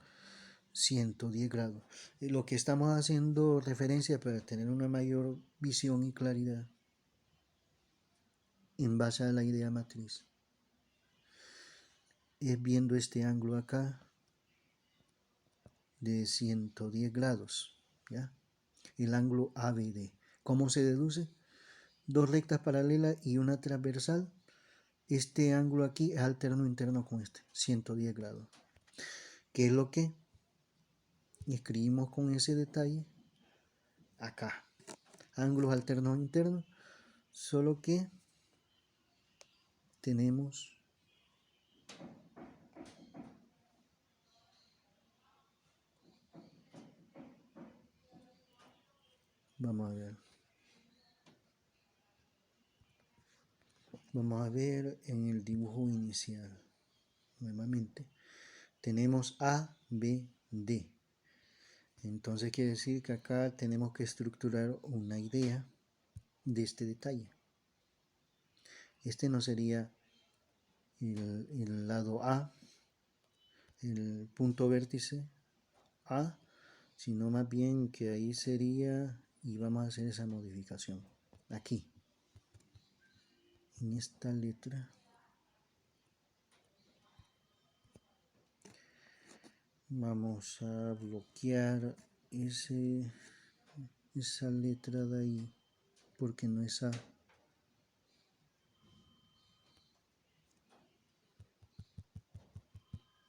110 grados. Lo que estamos haciendo referencia para tener una mayor visión y claridad en base a la idea matriz es viendo este ángulo acá de 110 grados, ¿ya? El ángulo ABD. ¿Cómo se deduce? Dos rectas paralelas y una transversal. Este ángulo aquí es alterno interno con este, 110 grados. ¿Qué es lo que escribimos con ese detalle? Acá. Ángulos alternos internos, solo que tenemos vamos a ver en el dibujo inicial nuevamente tenemos A, B, D. Entonces quiere decir que acá tenemos que estructurar una idea de este detalle. Este no sería el lado A, el punto vértice A, sino más bien que ahí sería, y vamos a hacer esa modificación aquí en esta letra. Vamos a bloquear esa letra de ahí porque no es A.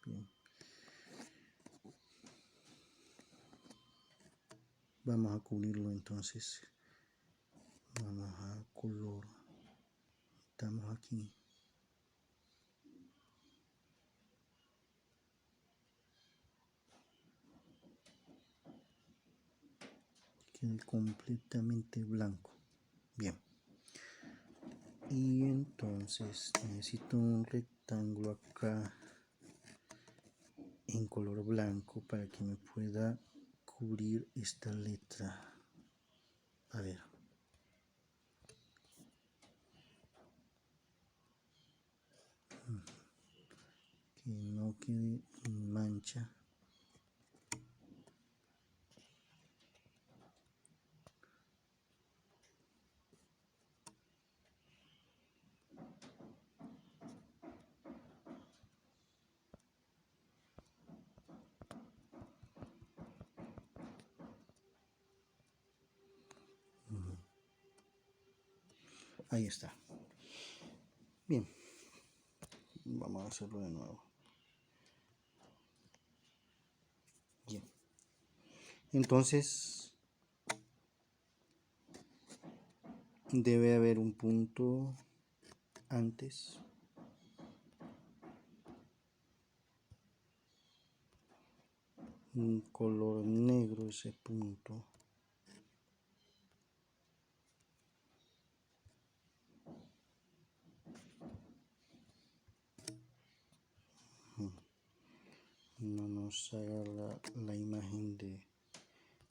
Bien. Vamos a cubrirlo entonces. Vamos a color. Estamos aquí. Quede completamente blanco. Bien. Y entonces necesito un rectángulo acá en color blanco para que me pueda cubrir esta letra. A ver. Que no quede mancha. Ahí está. Bien. Vamos a hacerlo de nuevo. Bien. Entonces debe haber un punto antes. Un color negro ese punto. No nos haga la imagen de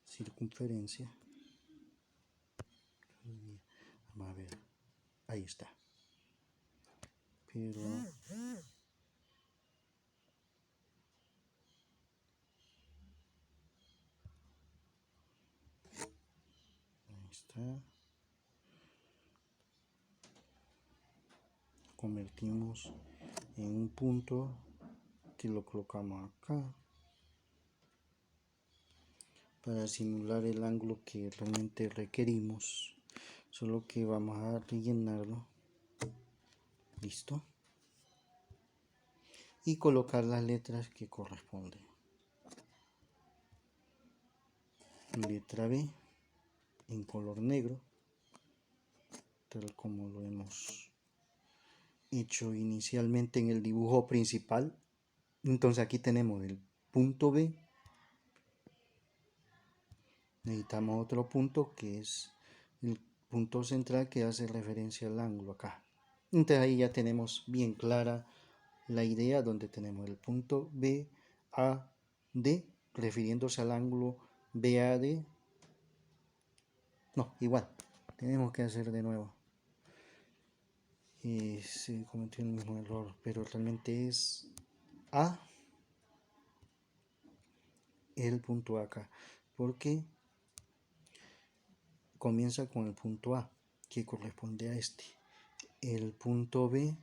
circunferencia. Vamos a ver. Ahí está. Pero ahí está. Convertimos en un punto que lo colocamos acá para simular el ángulo que realmente requerimos, solo que vamos a rellenarlo. Listo. Y colocar las letras que corresponden. Letra B en color negro, tal como lo hemos hecho inicialmente en el dibujo principal. Entonces aquí tenemos el punto B. Necesitamos otro punto que es el punto central que hace referencia al ángulo acá. Entonces ahí ya tenemos bien clara la idea donde tenemos el punto BAD refiriéndose al ángulo BAD. No, igual, tenemos que hacer de nuevo. Se cometió el mismo error, pero realmente es A el punto acá, porque comienza con el punto A, que corresponde a este. El punto B,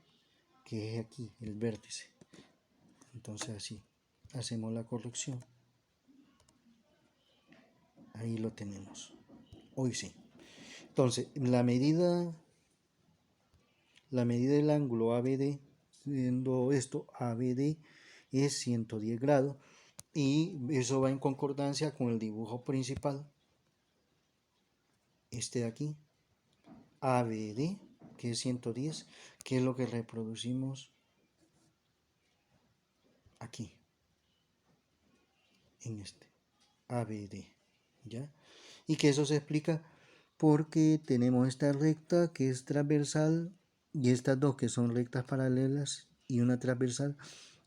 que es aquí, el vértice. Entonces así, hacemos la corrección. Ahí lo tenemos. Hoy sí. Entonces, la medida del ángulo ABD, siendo esto ABD, es 110 grados. Y eso va en concordancia con el dibujo principal. Este de aquí, ABD, que es 110, que es lo que reproducimos aquí, en este, ABD, ¿ya? Y que eso se explica porque tenemos esta recta que es transversal y estas dos que son rectas paralelas y una transversal.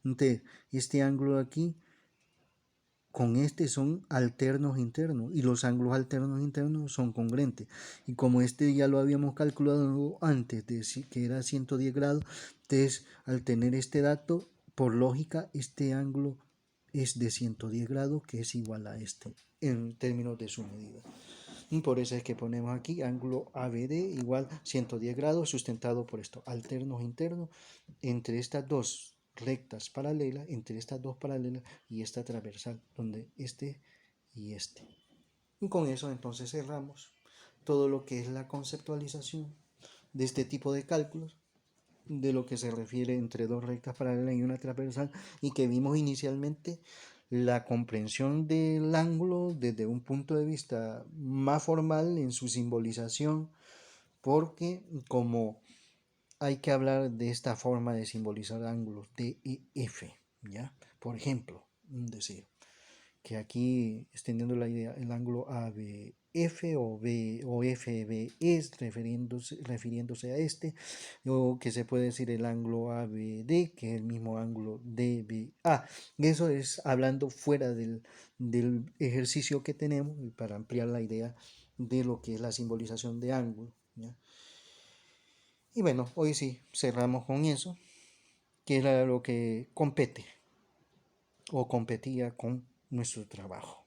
Entonces, este ángulo aquí con este son alternos internos y los ángulos alternos internos son congruentes. Y como este ya lo habíamos calculado antes de decir que era 110 grados, entonces al tener este dato, por lógica, este ángulo es de 110 grados, que es igual a este en términos de su medida. Y por eso es que ponemos aquí ángulo ABD igual 110 grados sustentado por esto, alternos internos entre estas dos rectas paralelas, entre estas dos paralelas y esta transversal, donde este y este. Y con eso entonces cerramos todo lo que es la conceptualización de este tipo de cálculos, de lo que se refiere entre dos rectas paralelas y una transversal, y que vimos inicialmente la comprensión del ángulo desde un punto de vista más formal en su simbolización, porque como hay que hablar de esta forma de simbolizar ángulos, D y F, ¿ya? Por ejemplo, decir que aquí, extendiendo la idea, el ángulo ABF o FB es refiriéndose a este, o que se puede decir el ángulo ABD, que es el mismo ángulo DBA. Eso es hablando fuera del ejercicio que tenemos para ampliar la idea de lo que es la simbolización de ángulo, ¿ya? Y bueno, hoy sí cerramos con eso, que era lo que compete o competía con nuestro trabajo.